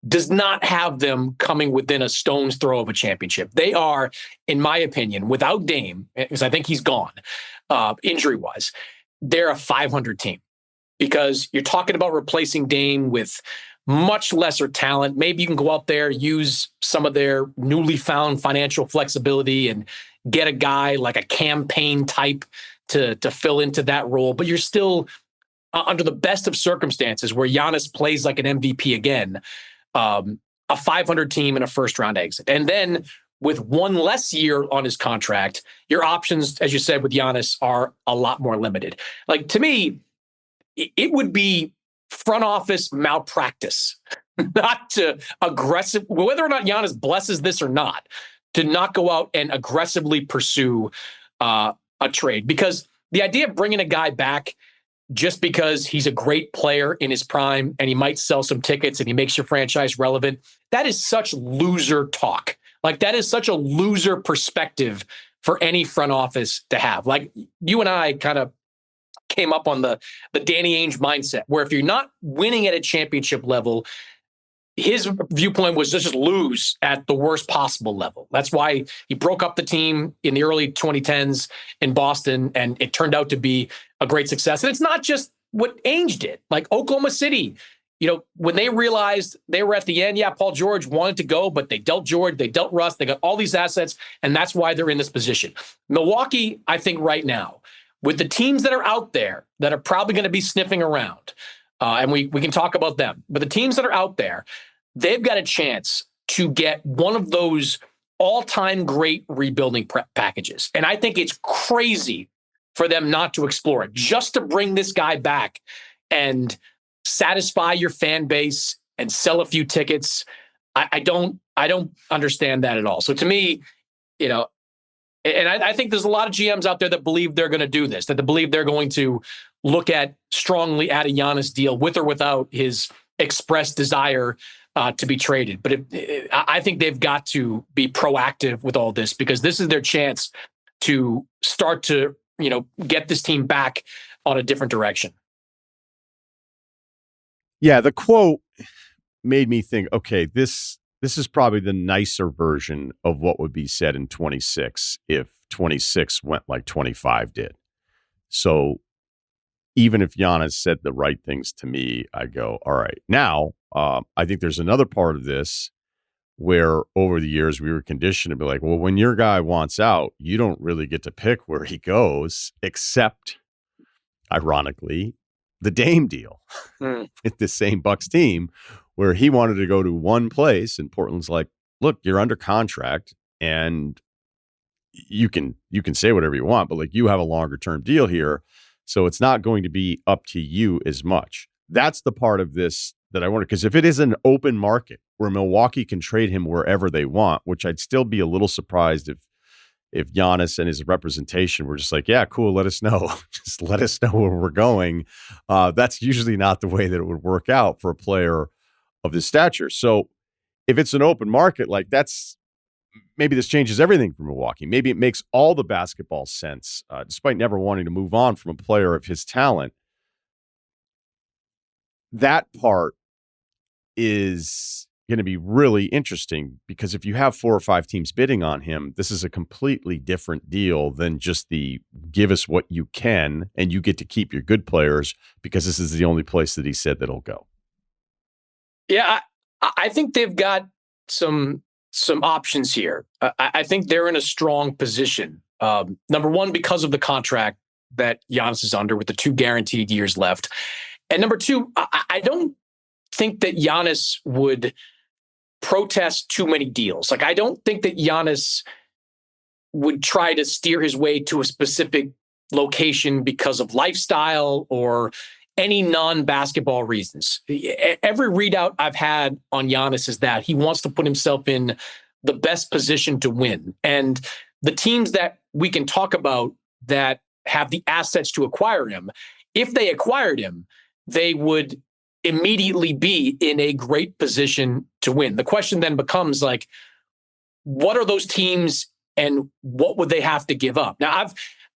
does not have them coming within a stone's throw of a championship. They are, in my opinion, without Dame, because I think he's gone, injury-wise, they're a 500 team. Because you're talking about replacing Dame with much lesser talent. Maybe you can go out there, use some of their newly found financial flexibility and get a guy like a campaign type to fill into that role. But you're still, under the best of circumstances, where Giannis plays like an MVP again, a 500 team and a first-round exit. And then with one less year on his contract, your options, as you said, with Giannis are a lot more limited. Like, to me, it would be front office malpractice not to whether or not Giannis blesses this or not, to not go out and aggressively pursue a trade. Because the idea of bringing a guy back just because he's a great player in his prime and he might sell some tickets and he makes your franchise relevant, that is such loser talk. Like that is such a loser perspective for any front office to have. Like you and I kind of came up on the Danny Ainge mindset, where if you're not winning at a championship level, his viewpoint was just lose at the worst possible level. That's why he broke up the team in the early 2010s in Boston, and it turned out to be a great success. And it's not just what Ainge did. Like Oklahoma City, when they realized they were at the end, Paul George wanted to go, but they dealt George, they dealt Russ, they got all these assets, and that's why they're in this position. Milwaukee, I think right now, with the teams that are out there that are probably going to be sniffing around, and we can talk about them, but the teams that are out there, they've got a chance to get one of those all-time great rebuilding packages. And I think it's crazy for them not to explore it, just to bring this guy back and satisfy your fan base and sell a few tickets. I don't understand that at all. So to me, and I think there's a lot of GMs out there that believe they're going to do this, that they believe they're going to look at strongly at a Giannis deal with or without his expressed desire to be traded. But I think they've got to be proactive with all this, because this is their chance to start to, get this team back on a different direction.
Yeah, the quote made me think, okay, this is probably the nicer version of what would be said in 26 if 26 went like 25 did. So even if Giannis said the right things to me, I go, all right. Now, I think there's another part of this where over the years we were conditioned to be like, well, when your guy wants out, you don't really get to pick where he goes, except, ironically, the Dame deal with the same Bucks team, where he wanted to go to one place, and Portland's like, look, you're under contract and you can say whatever you want, but like, you have a longer term deal here. So it's not going to be up to you as much. That's the part of this that I wonder, because if it is an open market where Milwaukee can trade him wherever they want, which I'd still be a little surprised if Giannis and his representation were just like, yeah, cool, let us know. Just let us know where we're going. That's usually not the way that it would work out for a player of this stature. So if it's an open market, like maybe this changes everything for Milwaukee. Maybe it makes all the basketball sense, despite never wanting to move on from a player of his talent. That part is going to be really interesting because if you have 4 or 5 teams bidding on him, this is a completely different deal than just the give us what you can and you get to keep your good players because this is the only place that he said that he'll go.
Yeah, I think they've got some options here. I think they're in a strong position. Number one, because of the contract that Giannis is under with the 2 guaranteed years left. And number two, I don't think that Giannis would protest too many deals. Like, I don't think that Giannis would try to steer his way to a specific location because of lifestyle or any non-basketball reasons. Every readout I've had on Giannis is that he wants to put himself in the best position to win. And the teams that we can talk about that have the assets to acquire him, if they acquired him, they would immediately be in a great position to win. The question then becomes, like, what are those teams and what would they have to give up? Now,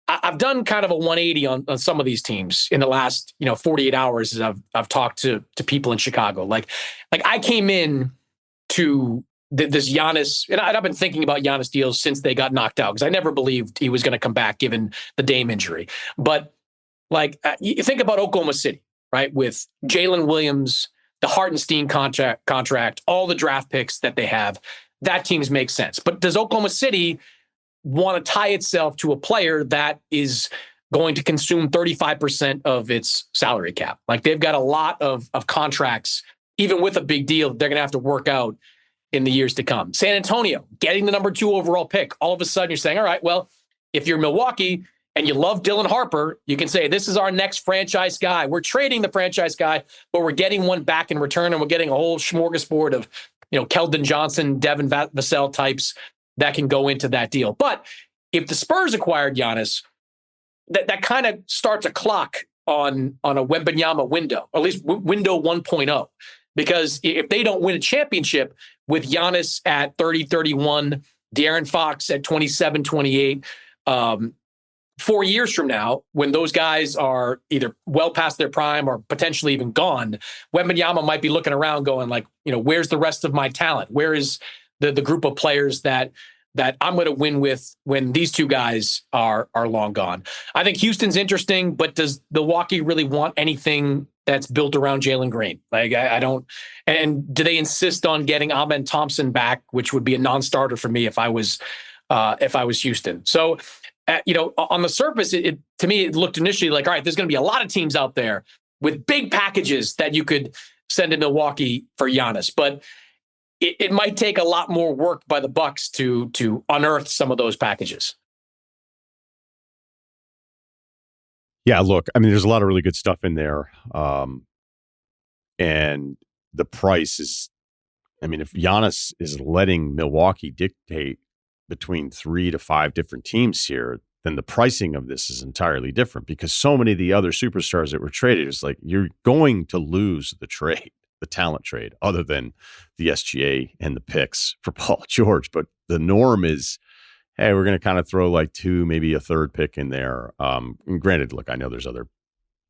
I've done kind of a 180 on some of these teams in the last 48 hours as I've talked to people in Chicago. Like I came in to this Giannis, and I've been thinking about Giannis deals since they got knocked out because I never believed he was going to come back given the Dame injury. But you think about Oklahoma City, right? With Jalen Williams, the Hartenstein contract, all the draft picks that they have, that teams make sense. But does Oklahoma City want to tie itself to a player that is going to consume 35% of its salary cap? Like, they've got a lot of contracts, even with a big deal, they're going to have to work out in the years to come. San Antonio, getting the number 2 overall pick. All of a sudden you're saying, all right, well, if you're Milwaukee and you love Dylan Harper, you can say, this is our next franchise guy. We're trading the franchise guy, but we're getting one back in return, and we're getting a whole smorgasbord of, Keldon Johnson, Devin Vassell types that can go into that deal. But if the Spurs acquired Giannis, that kind of starts a clock on a Wembanyama window, or at least window 1.0. Because if they don't win a championship with Giannis at 30, 31, De'Aaron Fox at 27, 28, 4 years from now, when those guys are either well past their prime or potentially even gone, Wembanyama might be looking around going like, where's the rest of my talent? Where is the group of players that I'm going to win with when these 2 guys are long gone? I think Houston's interesting, but does Milwaukee really want anything that's built around Jalen Green? Like, I don't. And do they insist on getting Amen Thompson back, which would be a non-starter for me if I was Houston? So, on the surface, to me, it looked initially like, all right, there's going to be a lot of teams out there with big packages that you could send to Milwaukee for Giannis, but it might take a lot more work by the Bucks to unearth some of those packages.
Yeah, look, I mean, there's a lot of really good stuff in there. And the price is, I mean, if Giannis is letting Milwaukee dictate between 3 to 5 different teams here, then the pricing of this is entirely different because so many of the other superstars that were traded, it's like you're going to lose the trade, the talent trade, other than the SGA and the picks for Paul George. But the norm is, hey, we're going to kind of throw like 2, maybe a 3rd pick in there. And granted, look, I know there's other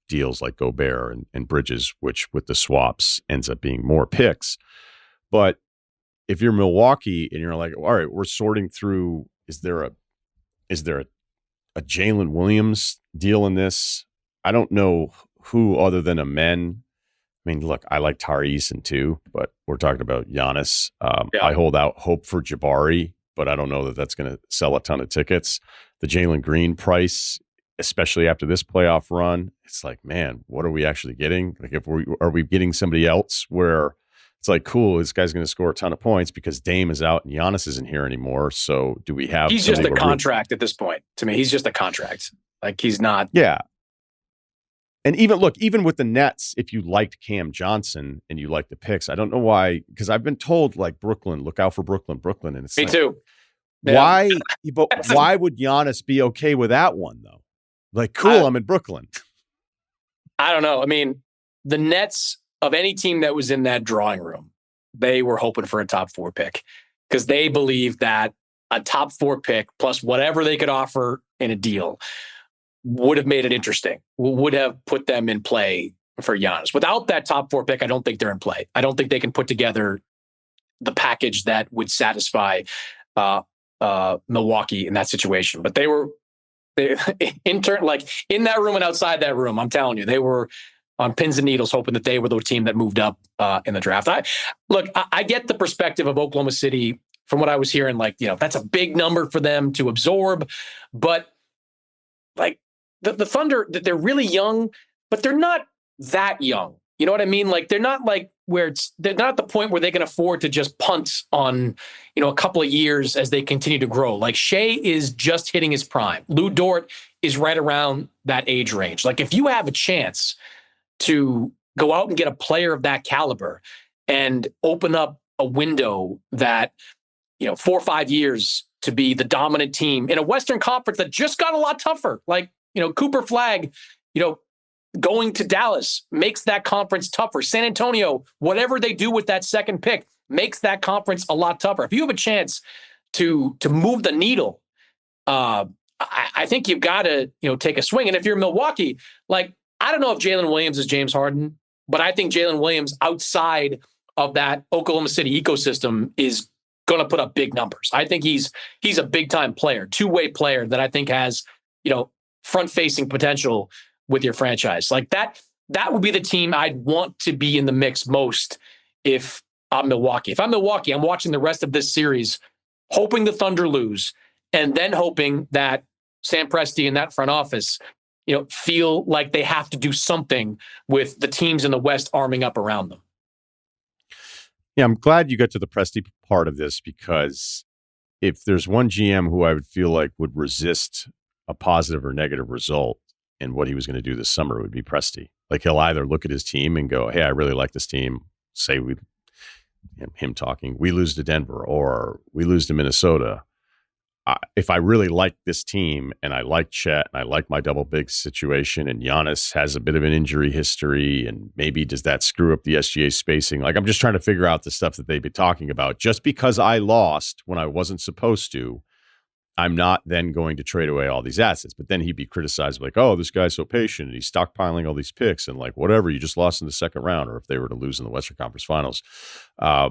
deals like Gobert and Bridges, which with the swaps ends up being more picks. But if you're Milwaukee and you're like, all right, we're sorting through, is there a Jalen Williams deal in this? I don't know who other than a men. I mean, look, I like Tari Eason too, but we're talking about Giannis. I hold out hope for Jabari, but I don't know that that's going to sell a ton of tickets. The Jalen Green price, especially after this playoff run, it's like, man, what are we actually getting? Like, are we getting somebody else where it's like, cool, this guy's going to score a ton of points because Dame is out and Giannis isn't here anymore. So do we have?
He's just a contract at this point. To me, he's just a contract. Like, he's not.
Yeah. And even with the Nets, if you liked Cam Johnson and you like the picks, I don't know why, because I've been told like Brooklyn, look out for Brooklyn, and it's
me
like,
too.
Why? But why would Giannis be okay with that one though? Like, cool, I'm in Brooklyn.
I don't know. I mean, the Nets, of any team that was in that drawing room, they were hoping for a top 4 pick because they believe that a top 4 pick plus whatever they could offer in a deal would have made it interesting, would have put them in play for Giannis. Without that top 4 pick, I don't think they're in play. I don't think they can put together the package that would satisfy Milwaukee in that situation. But they in that room and outside that room, I'm telling you, they were on pins and needles hoping that they were the team that moved up in the draft. I get the perspective of Oklahoma City from what I was hearing, that's a big number for them to absorb. But the Thunder, they're really young, but they're not that young. You know what I mean? They're not they're not at the point where they can afford to just punt on, a couple of years as they continue to grow. Shea is just hitting his prime. Lou Dort is right around that age range. If you have a chance to go out and get a player of that caliber and open up a window that, 4 or 5 years to be the dominant team in a Western Conference that just got a lot tougher. Cooper Flagg, going to Dallas makes that conference tougher. San Antonio, whatever they do with that second pick, makes that conference a lot tougher. If you have a chance to move the needle, I think you've got to, take a swing. And if you're Milwaukee, I don't know if Jalen Williams is James Harden, but I think Jalen Williams outside of that Oklahoma City ecosystem is going to put up big numbers. I think he's a big time player, two-way player that I think has, front-facing potential with your franchise. That would be the team I'd want to be in the mix most if I'm Milwaukee. If I'm Milwaukee, I'm watching the rest of this series, hoping the Thunder lose, and then hoping that Sam Presti and that front office, feel like they have to do something with the teams in the West arming up around them.
Yeah, I'm glad you got to the Presti part of this, because if there's one GM who I would feel like would resist a positive or negative result in what he was going to do this summer, it would be Presti. He'll either look at his team and go, hey, I really like this team. Say we lose to Denver or we lose to Minnesota. If I really like this team and I like Chet and I like my double big situation and Giannis has a bit of an injury history and maybe does that screw up the SGA spacing? I'm just trying to figure out the stuff that they've been talking about. Just because I lost when I wasn't supposed to, I'm not then going to trade away all these assets. But then he'd be criticized oh, this guy's so patient and he's stockpiling all these picks and whatever, you just lost in the second round, or if they were to lose in the Western Conference Finals.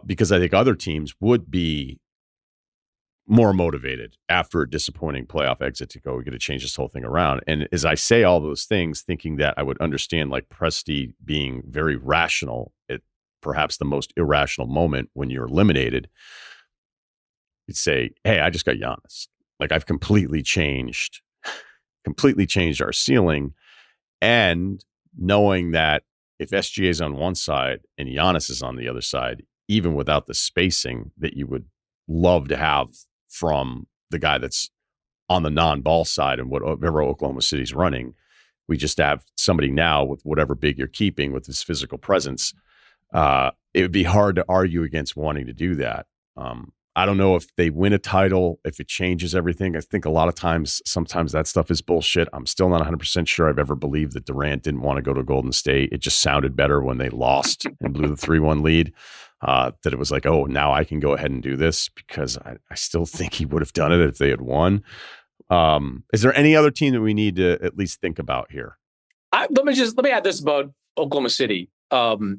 Because I think other teams would be more motivated after a disappointing playoff exit to go, we got to change this whole thing around. And as I say all those things, thinking that I would understand Presti being very rational at perhaps the most irrational moment when you're eliminated, you'd say, hey, I just got Giannis. I've completely changed our ceiling. And knowing that if SGA is on one side and Giannis is on the other side, even without the spacing that you would love to have from the guy that's on the non-ball side and whatever Oklahoma City's running, we just have somebody now with whatever big you're keeping with his physical presence. It would be hard to argue against wanting to do that. I don't know if they win a title, if it changes everything. I think a lot of times, sometimes that stuff is bullshit. I'm still not 100% sure I've ever believed that Durant didn't want to go to Golden State. It just sounded better when they lost and blew the 3-1 lead. That it was oh, now I can go ahead and do this, because I still think he would have done it if they had won. Is there any other team that we need to at least think about here?
Let me add this about Oklahoma City. Oklahoma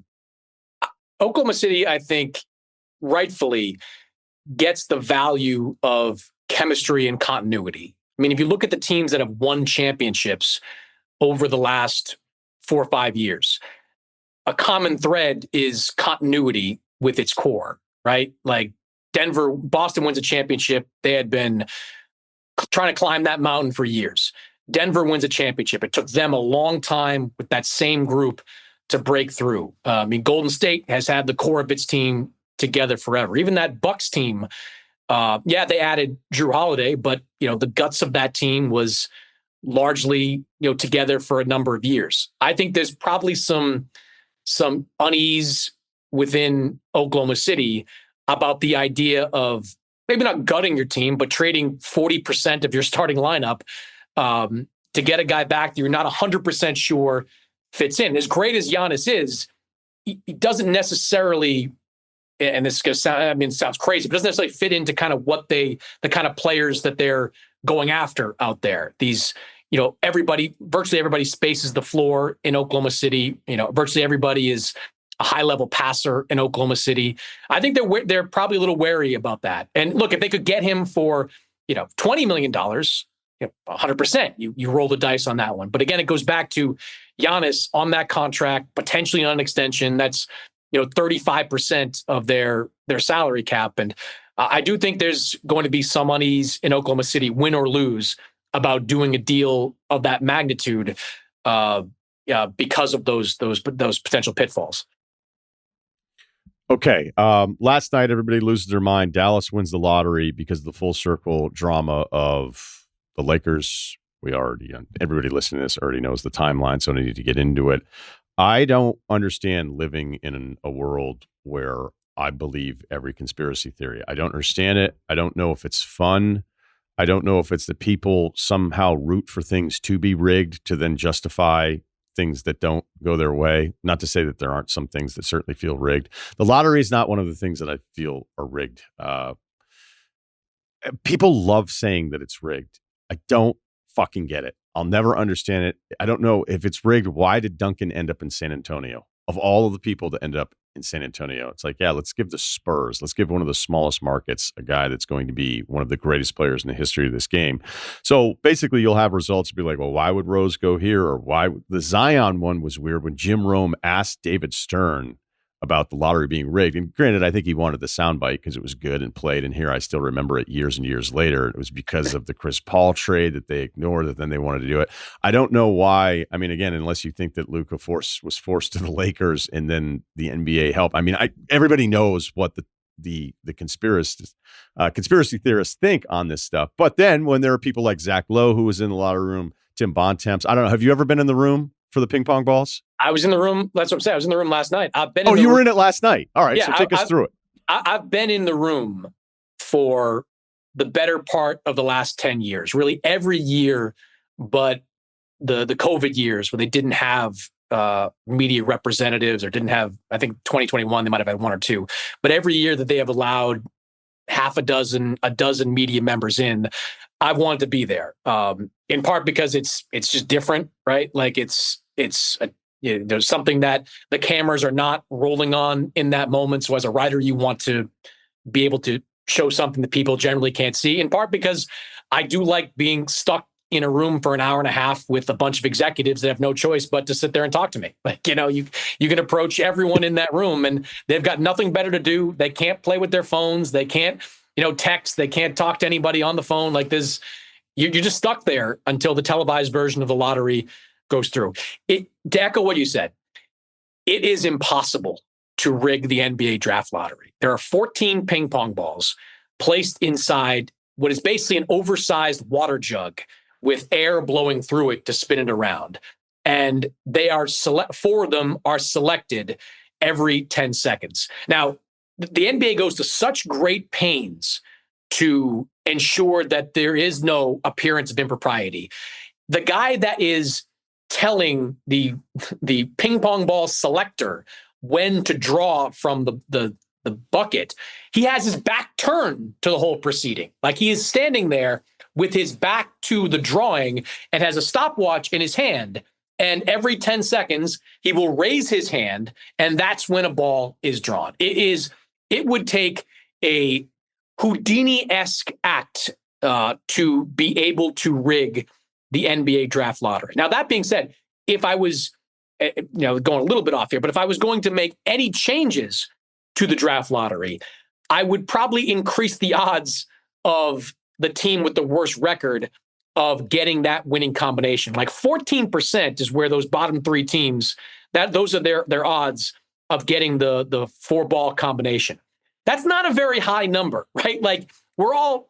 City, I think, rightfully gets the value of chemistry and continuity. I mean, if you look at the teams that have won championships over the last 4 or 5 years, a common thread is continuity with its core, right? Boston wins a championship. They had been trying to climb that mountain for years. Denver wins a championship. It took them a long time with that same group to break through. Golden State has had the core of its team together forever. Even that Bucks team, they added Drew Holiday, but the guts of that team was largely together for a number of years. I think there's probably some unease within Oklahoma City about the idea of maybe not gutting your team, but trading 40% of your starting lineup to get a guy back that you're not 100% sure fits in. As great as Giannis is, he doesn't necessarily and this goes, sounds crazy, but doesn't necessarily fit into kind of the kind of players that they're going after out there. These, virtually everybody spaces the floor in Oklahoma City. Virtually everybody is a high-level passer in Oklahoma City. I think they're probably a little wary about that. And look, if they could get him for, $20 million, 100%, you roll the dice on that one. But again, it goes back to Giannis on that contract, potentially on an extension. That's 35% of their salary cap. And I do think there's going to be some unease in Oklahoma City, win or lose, about doing a deal of that magnitude because of those potential pitfalls.
Okay. Last night, everybody loses their mind. Dallas wins the lottery because of the full circle drama of the Lakers. Everybody listening to this already knows the timeline, so I don't need to get into it. I don't understand living in a world where I believe every conspiracy theory. I don't understand it. I don't know if it's fun. I don't know if it's that people somehow root for things to be rigged to then justify things that don't go their way. Not to say that there aren't some things that certainly feel rigged. The lottery is not one of the things that I feel are rigged. People love saying that it's rigged. I don't fucking get it. I'll never understand it. I don't know if it's rigged. Why did Duncan end up in San Antonio? Of all of the people that ended up in San Antonio, it's like, yeah, let's give the Spurs, let's give one of the smallest markets a guy that's going to be one of the greatest players in the history of this game. So basically you'll have results be like, well, why would Rose go here? Or why the Zion one was weird when Jim Rome asked David Stern about the lottery being rigged. And granted, I think he wanted the soundbite because it was good and played. And here I still remember it years and years later. It was because of the Chris Paul trade that they ignored, that then they wanted to do it. I don't know why. I mean, again, unless you think that Luka was forced to the Lakers and then the NBA helped. I mean, everybody knows what the conspiracy theorists think on this stuff. But then when there are people like Zach Lowe, who was in the lottery room, Tim Bontemps, I don't know. Have you ever been in the room for the ping pong balls?
I was in the room. That's what I'm saying. I was in the room last night.
You were in it last night. All right. Yeah, so take us through it.
I've been in the room for the better part of the last 10 years, really every year, but the COVID years where they didn't have media representatives or didn't have, I think 2021, they might've had one or two, but every year that they have allowed a dozen media members in, I've wanted to be there. In part because it's just different, right? Like there's something that the cameras are not rolling on in that moment. So as a writer, you want to be able to show something that people generally can't see, in part because I do like being stuck in a room for an hour and a half with a bunch of executives that have no choice but to sit there and talk to me. Like, you can approach everyone in that room and they've got nothing better to do. They can't play with their phones. They can't, text. They can't talk to anybody on the phone. Like this, you're just stuck there until the televised version of the lottery goes through. To echo what you said, it is impossible to rig the NBA draft lottery. There are 14 ping pong balls placed inside what is basically an oversized water jug with air blowing through it to spin it around. And they are four of them are selected every 10 seconds. Now, the NBA goes to such great pains to ensure that there is no appearance of impropriety. The guy that is telling the ping pong ball selector when to draw from the bucket, he has his back turned to the whole proceeding. Like he is standing there with his back to the drawing and has a stopwatch in his hand. And every 10 seconds, he will raise his hand, and that's when a ball is drawn. It would take a Houdini-esque act to be able to rig the NBA draft lottery. Now, that being said, if I was, going a little bit off here, but if I was going to make any changes to the draft lottery, I would probably increase the odds of the team with the worst record of getting that winning combination. Like 14% is where those bottom three teams, those are their odds of getting the four ball combination. That's not a very high number, right? Like we're all,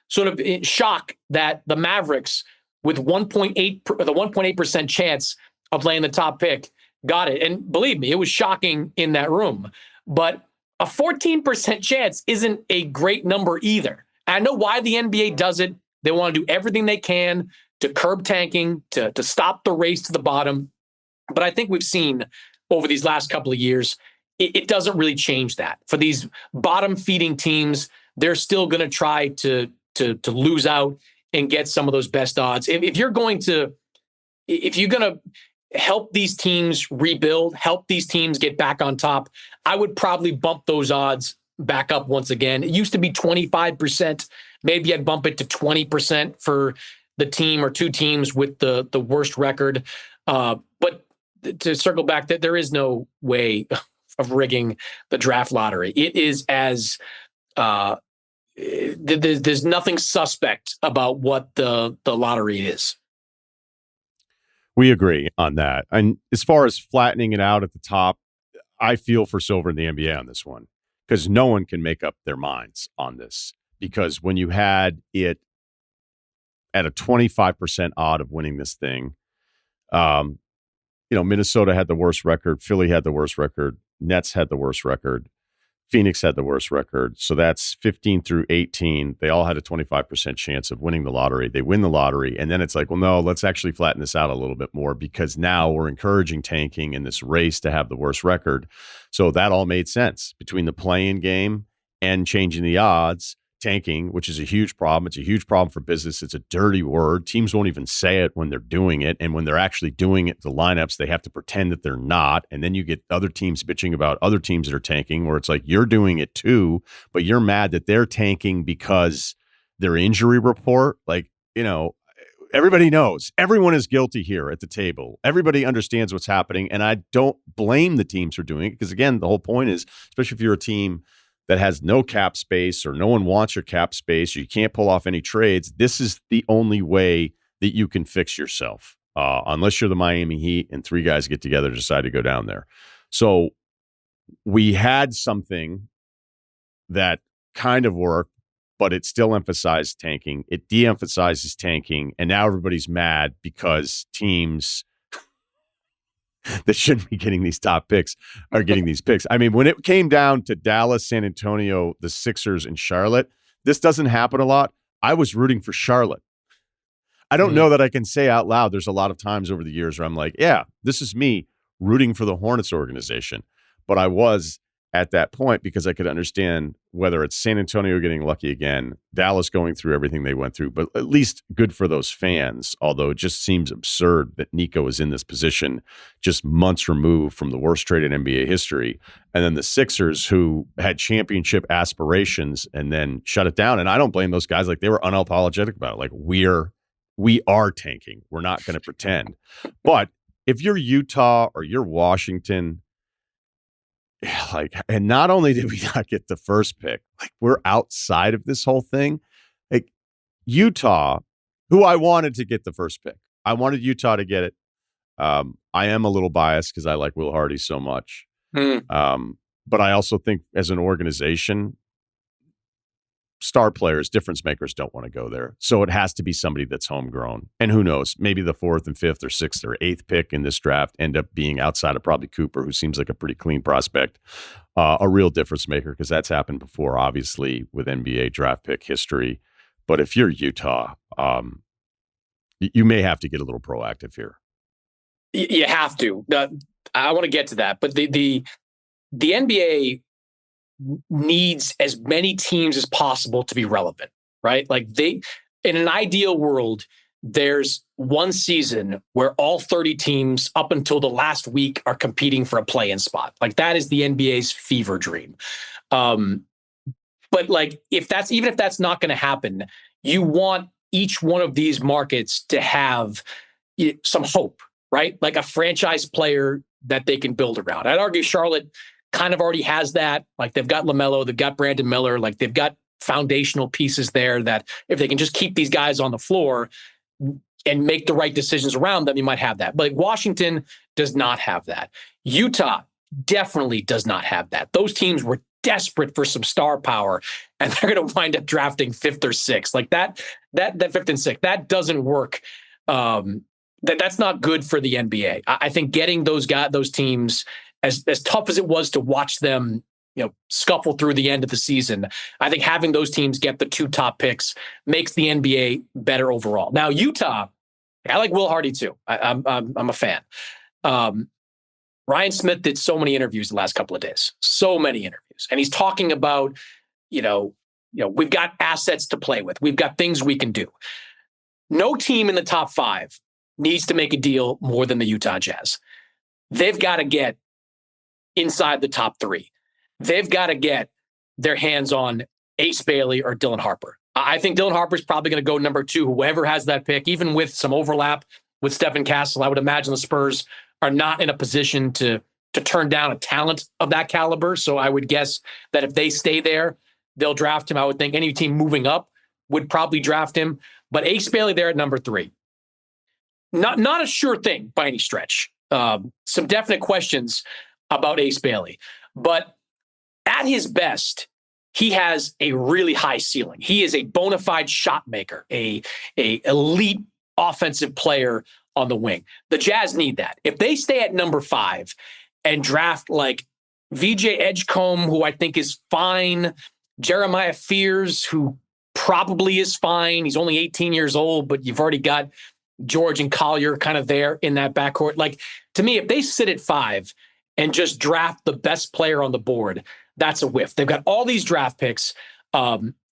sort of in shock that the Mavericks with the 1.8% chance of laying the top pick got it. And believe me, it was shocking in that room, but a 14% chance isn't a great number either. I know why the NBA does it. They want to do everything they can to curb tanking, to stop the race to the bottom. But I think we've seen over these last couple of years, it doesn't really change that. For these bottom feeding teams, they're still going to try to lose out and get some of those best odds. If you're going to help these teams rebuild, help these teams get back on top, I would probably bump those odds back up once again. It used to be 25%. Maybe I'd bump it to 20% for the team or two teams with the worst record. But to circle back, that there is no way of rigging the draft lottery. It is as there's nothing suspect about what the lottery is.
We agree on that. And as far as flattening it out at the top, I feel for Silver in the NBA on this one, because no one can make up their minds on this. Because when you had it at a 25% odd of winning this thing, Minnesota had the worst record, Philly had the worst record, Nets had the worst record, Phoenix had the worst record. So that's 15 through 18. They all had a 25% chance of winning the lottery. They win the lottery. And then it's like, well, no, let's actually flatten this out a little bit more, because now we're encouraging tanking in this race to have the worst record. So that all made sense between the play-in game and changing the odds. Tanking, which is a huge problem. It's a huge problem for business. It's a dirty word. Teams won't even say it when they're doing it. And when they're actually doing it, the lineups, they have to pretend that they're not. And then you get other teams bitching about other teams that are tanking, where it's like, you're doing it too, but you're mad that they're tanking because their injury report, everybody knows. Everyone is guilty here at the table. Everybody understands what's happening. And I don't blame the teams for doing it, because, again, the whole point is, especially if you're a team that has no cap space or no one wants your cap space, or you can't pull off any trades, this is the only way that you can fix yourself, unless you're the Miami Heat and three guys get together to decide to go down there. So we had something that kind of worked, but it still emphasized tanking. It de-emphasizes tanking, and now everybody's mad because teams that shouldn't be getting these top picks are getting these picks. I mean, when it came down to Dallas, San Antonio, the Sixers, and Charlotte, this doesn't happen a lot. I was rooting for Charlotte. I don't know that I can say out loud. There's a lot of times over the years where I'm like, yeah, this is me rooting for the Hornets organization. But I was at that point because I could understand whether it's San Antonio getting lucky again, Dallas going through everything they went through, but at least good for those fans. Although it just seems absurd that Nico is in this position just months removed from the worst trade in NBA history. And then the Sixers, who had championship aspirations and then shut it down. And I don't blame those guys. Like, they were unapologetic about it. Like, we are tanking. We're not going to pretend. But if you're Utah or you're Washington, and not only did we not get the first pick, we're outside of this whole thing. Like, Utah, who I wanted to get the first pick, I wanted Utah to get it. I am a little biased because I like Will Hardy so much. But I also think as an organization, star players, difference makers don't want to go there. So it has to be somebody that's homegrown. And who knows, maybe the 4th and 5th or 6th or 8th pick in this draft end up being outside of probably Cooper, who seems like a pretty clean prospect, a real difference maker, because that's happened before, obviously, with NBA draft pick history. But if you're Utah, you may have to get a little proactive here.
You have to. I want to get to that. But the NBA needs as many teams as possible to be relevant, right? Like, in an ideal world, there's one season where all 30 teams up until the last week are competing for a play-in spot. Like, that is the NBA's fever dream. But like, even if that's not going to happen, you want each one of these markets to have some hope, right? Like a franchise player that they can build around. I'd argue Charlotte kind of already has that. Like, they've got LaMelo, they've got Brandon Miller, like, they've got foundational pieces there that if they can just keep these guys on the floor and make the right decisions around them, you might have that. But like, Washington does not have that. Utah definitely does not have that. Those teams were desperate for some star power, and they're going to wind up drafting 5th or 6th. Like that 5th and 6th, that doesn't work. That's not good for the NBA. I think getting those teams, as tough as it was to watch them, scuffle through the end of the season, I think having those teams get the 2 top picks makes the NBA better overall. Now, Utah, I like Will Hardy too. I'm a fan. Ryan Smith did so many interviews the last couple of days, so many interviews. And he's talking about, we've got assets to play with. We've got things we can do. No team in the top 5 needs to make a deal more than the Utah Jazz. They've got to get inside the top 3. They've got to get their hands on Ace Bailey or Dylan Harper. I think Dylan Harper is probably going to go number 2, whoever has that pick, even with some overlap with Stephen Castle. I would imagine the Spurs are not in a position to turn down a talent of that caliber. So I would guess that if they stay there, they'll draft him. I would think any team moving up would probably draft him. But Ace Bailey there at number 3. Not a sure thing by any stretch. Some definite questions about Ace Bailey. But at his best, he has a really high ceiling. He is a bona fide shot maker, a elite offensive player on the wing. The Jazz need that. If they stay at number 5 and draft like VJ Edgecombe, who I think is fine, Jeremiah Fears, who probably is fine. He's only 18 years old, but you've already got George and Collier kind of there in that backcourt. Like, to me, if they sit at 5 and just draft the best player on the board, that's a whiff. They've got all these draft picks.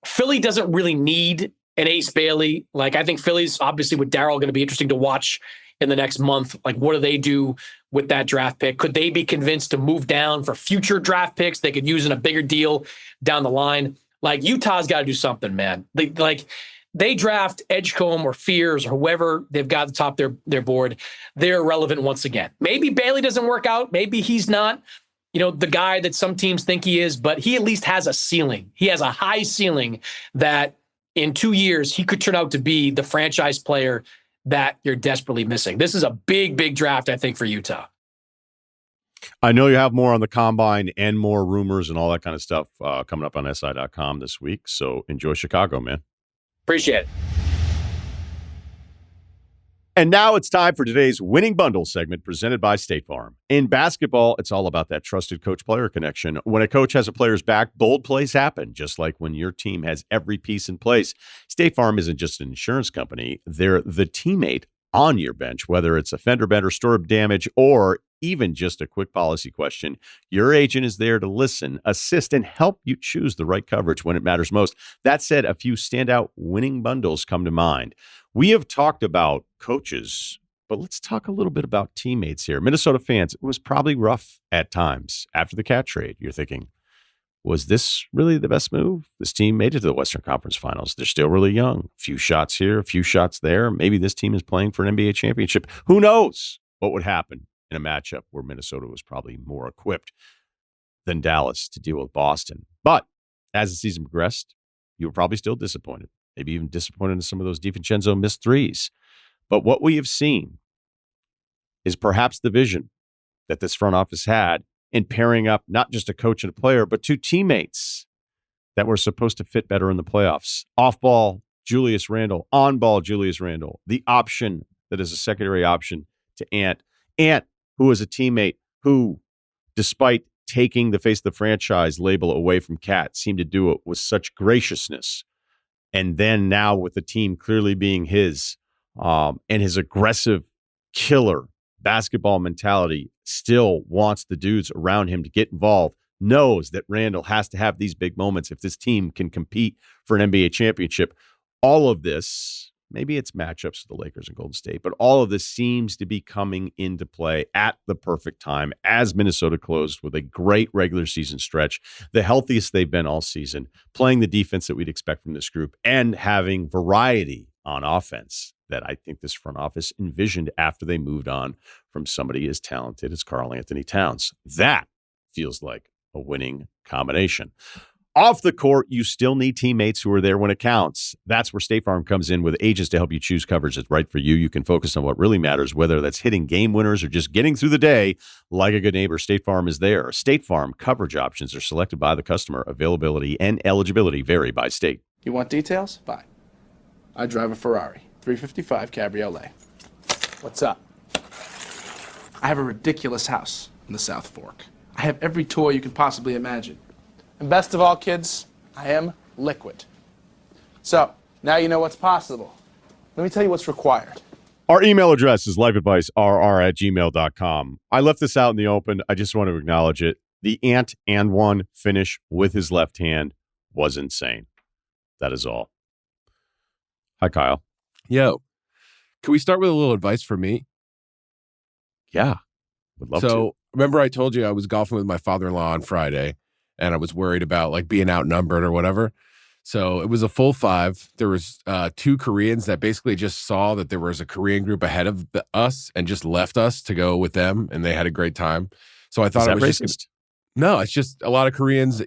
Philly doesn't really need an Ace Bailey. Like, I think Philly's obviously with Darryl going to be interesting to watch in the next month. Like, what do they do with that draft pick? Could they be convinced to move down for future draft picks they could use in a bigger deal down the line? Like, Utah's got to do something, man. They draft Edgecombe or Fears or whoever they've got at the top of their board. They're irrelevant once again. Maybe Bailey doesn't work out. Maybe he's not, the guy that some teams think he is, but he at least has a ceiling. He has a high ceiling that in 2 years, he could turn out to be the franchise player that you're desperately missing. This is a big, big draft, I think, for Utah.
I know you have more on the combine and more rumors and all that kind of stuff coming up on SI.com this week. So enjoy Chicago, man.
Appreciate it.
And now it's time for today's Winning Bundle segment presented by State Farm. In basketball, it's all about that trusted coach-player connection. When a coach has a player's back, bold plays happen, just like when your team has every piece in place. State Farm isn't just an insurance company. They're the teammate on your bench, whether it's a fender bender, storm damage, or even just a quick policy question. Your agent is there to listen, assist, and help you choose the right coverage when it matters most. That said, a few standout winning bundles come to mind. We have talked about coaches, but let's talk a little bit about teammates here. Minnesota fans, it was probably rough at times after the cat trade. You're thinking, was this really the best move? This team made it to the Western Conference Finals. They're still really young. A few shots here, a few shots there. Maybe this team is playing for an NBA championship. Who knows what would happen in a matchup where Minnesota was probably more equipped than Dallas to deal with Boston. But as the season progressed, you were probably still disappointed, maybe even disappointed in some of those DiVincenzo missed threes. But what we have seen is perhaps the vision that this front office had in pairing up not just a coach and a player, but 2 teammates that were supposed to fit better in the playoffs. Off-ball, Julius Randle. On-ball, Julius Randle. The option that is a secondary option to Ant. Ant, who is a teammate who, despite taking the face of the franchise label away from Cat, seemed to do it with such graciousness. And then now with the team clearly being his and his aggressive killer basketball mentality, still wants the dudes around him to get involved, knows that Randall has to have these big moments if this team can compete for an NBA championship. All of this, maybe it's matchups with the Lakers and Golden State, but all of this seems to be coming into play at the perfect time as Minnesota closed with a great regular season stretch, the healthiest they've been all season, playing the defense that we'd expect from this group, and having variety on offense that I think this front office envisioned after they moved on from somebody as talented as Karl Anthony Towns. That feels like a winning combination. Off the court, you still need teammates who are there when it counts. That's where State Farm comes in with agents to help you choose coverage that's right for you. You can focus on what really matters, whether that's hitting game winners or just getting through the day. Like a good neighbor, State Farm is there. State Farm coverage options are selected by the customer. Availability and eligibility vary by state.
You want details? Fine. I drive a Ferrari 355 Cabriolet. What's up? I have a ridiculous house in the South Fork. I have every toy you can possibly imagine. And best of all, kids, I am liquid. So, now you know what's possible. Let me tell you what's required.
Our email address is lifeadvicerr@gmail.com. I left this out in the open. I just want to acknowledge it. The ant and one finish with his left hand was insane. That is all. Hi, Kyle.
Yo, can we start with a little advice from me?
Yeah, would love to.
So remember I told you I was golfing with my father-in-law on Friday and I was worried about like being outnumbered or whatever. So it was a full 5. There was 2 Koreans that basically just saw that there was a Korean group ahead of us and just left us to go with them, and they had a great time. So I thought it was
racist?
No, it's just a lot of Koreans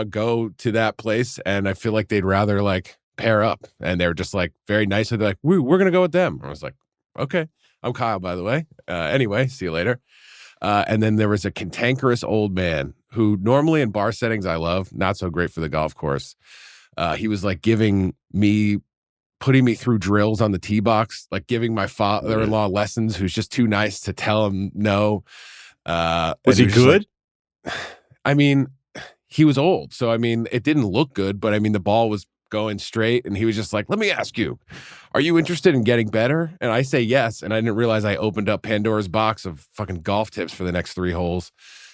go to that place, and I feel like they'd rather like pair up, and they're just like very nice. They're like, we're gonna go with them. I was like, okay, I'm Kyle, by the way. Anyway, see you later. And then there was a cantankerous old man who normally in bar settings I love, not so great for the golf course. He was like putting me through drills on the tee box, like giving my father-in-law lessons, who's just too nice to tell him no.
Was he good?
I mean, he was old. So, I mean, it didn't look good, but I mean, the ball was going straight and he was just like, let me ask you, are you interested in getting better? And I say yes. And I didn't realize I opened up Pandora's box of fucking golf tips for the next 3 holes.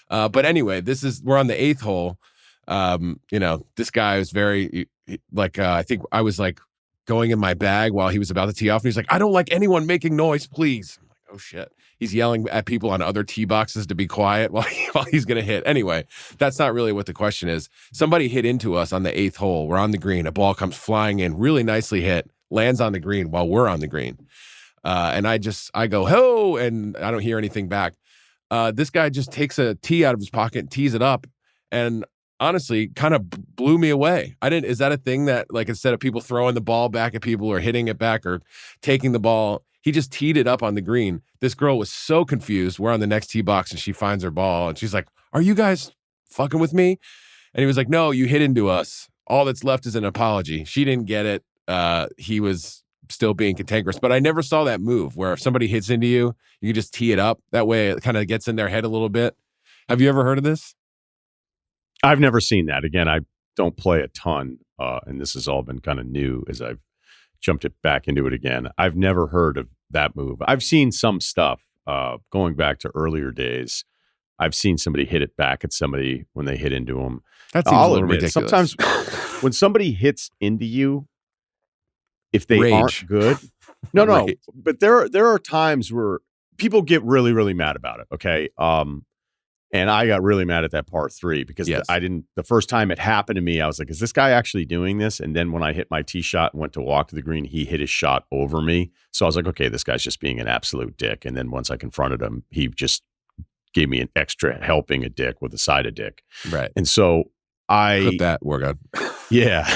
But anyway, we're on the 8th hole. This guy was very like, I think I was like going in my bag while he was about to tee off. And he's like, I don't like anyone making noise, please. I'm like, oh shit. He's yelling at people on other tee boxes to be quiet while he's going to hit. Anyway, that's not really what the question is. Somebody hit into us on the 8th hole. We're on the green. A ball comes flying in, really nicely hit, lands on the green while we're on the green. And I go, ho, and I don't hear anything back. This guy just takes a tee out of his pocket and tees it up. And honestly, kind of blew me away. Is that a thing that like, instead of people throwing the ball back at people or hitting it back or taking the ball, he just teed it up on the green. This girl was so confused. We're on the next tee box and she finds her ball and she's like, are you guys fucking with me? And he was like, no, you hit into us. All that's left is an apology. She didn't get it. He was still being cantankerous, but I never saw that move where if somebody hits into you, you can just tee it up. That way it kind of gets in their head a little bit. Have you ever heard of this?
I've never seen that. Again, I don't play a ton, and this has all been kind of new as I've jumped it back into it again. I've never heard of that move. I've seen some stuff going back to earlier days. I've seen somebody hit it back at somebody when they hit into them.
That seems a little ridiculous.
Sometimes when somebody hits into you, if they aren't good, no,
Right.
but there are times where people get really, really mad about it. Okay. And I got really mad at that par 3 because the first time it happened to me, I was like, is this guy actually doing this? And then when I hit my tee shot and went to walk to the green, he hit his shot over me. So I was like, okay, this guy's just being an absolute dick. And then once I confronted him, he just gave me an extra helping a dick with a side of dick.
Right.
And so
Clip that, Wargon.
Yeah.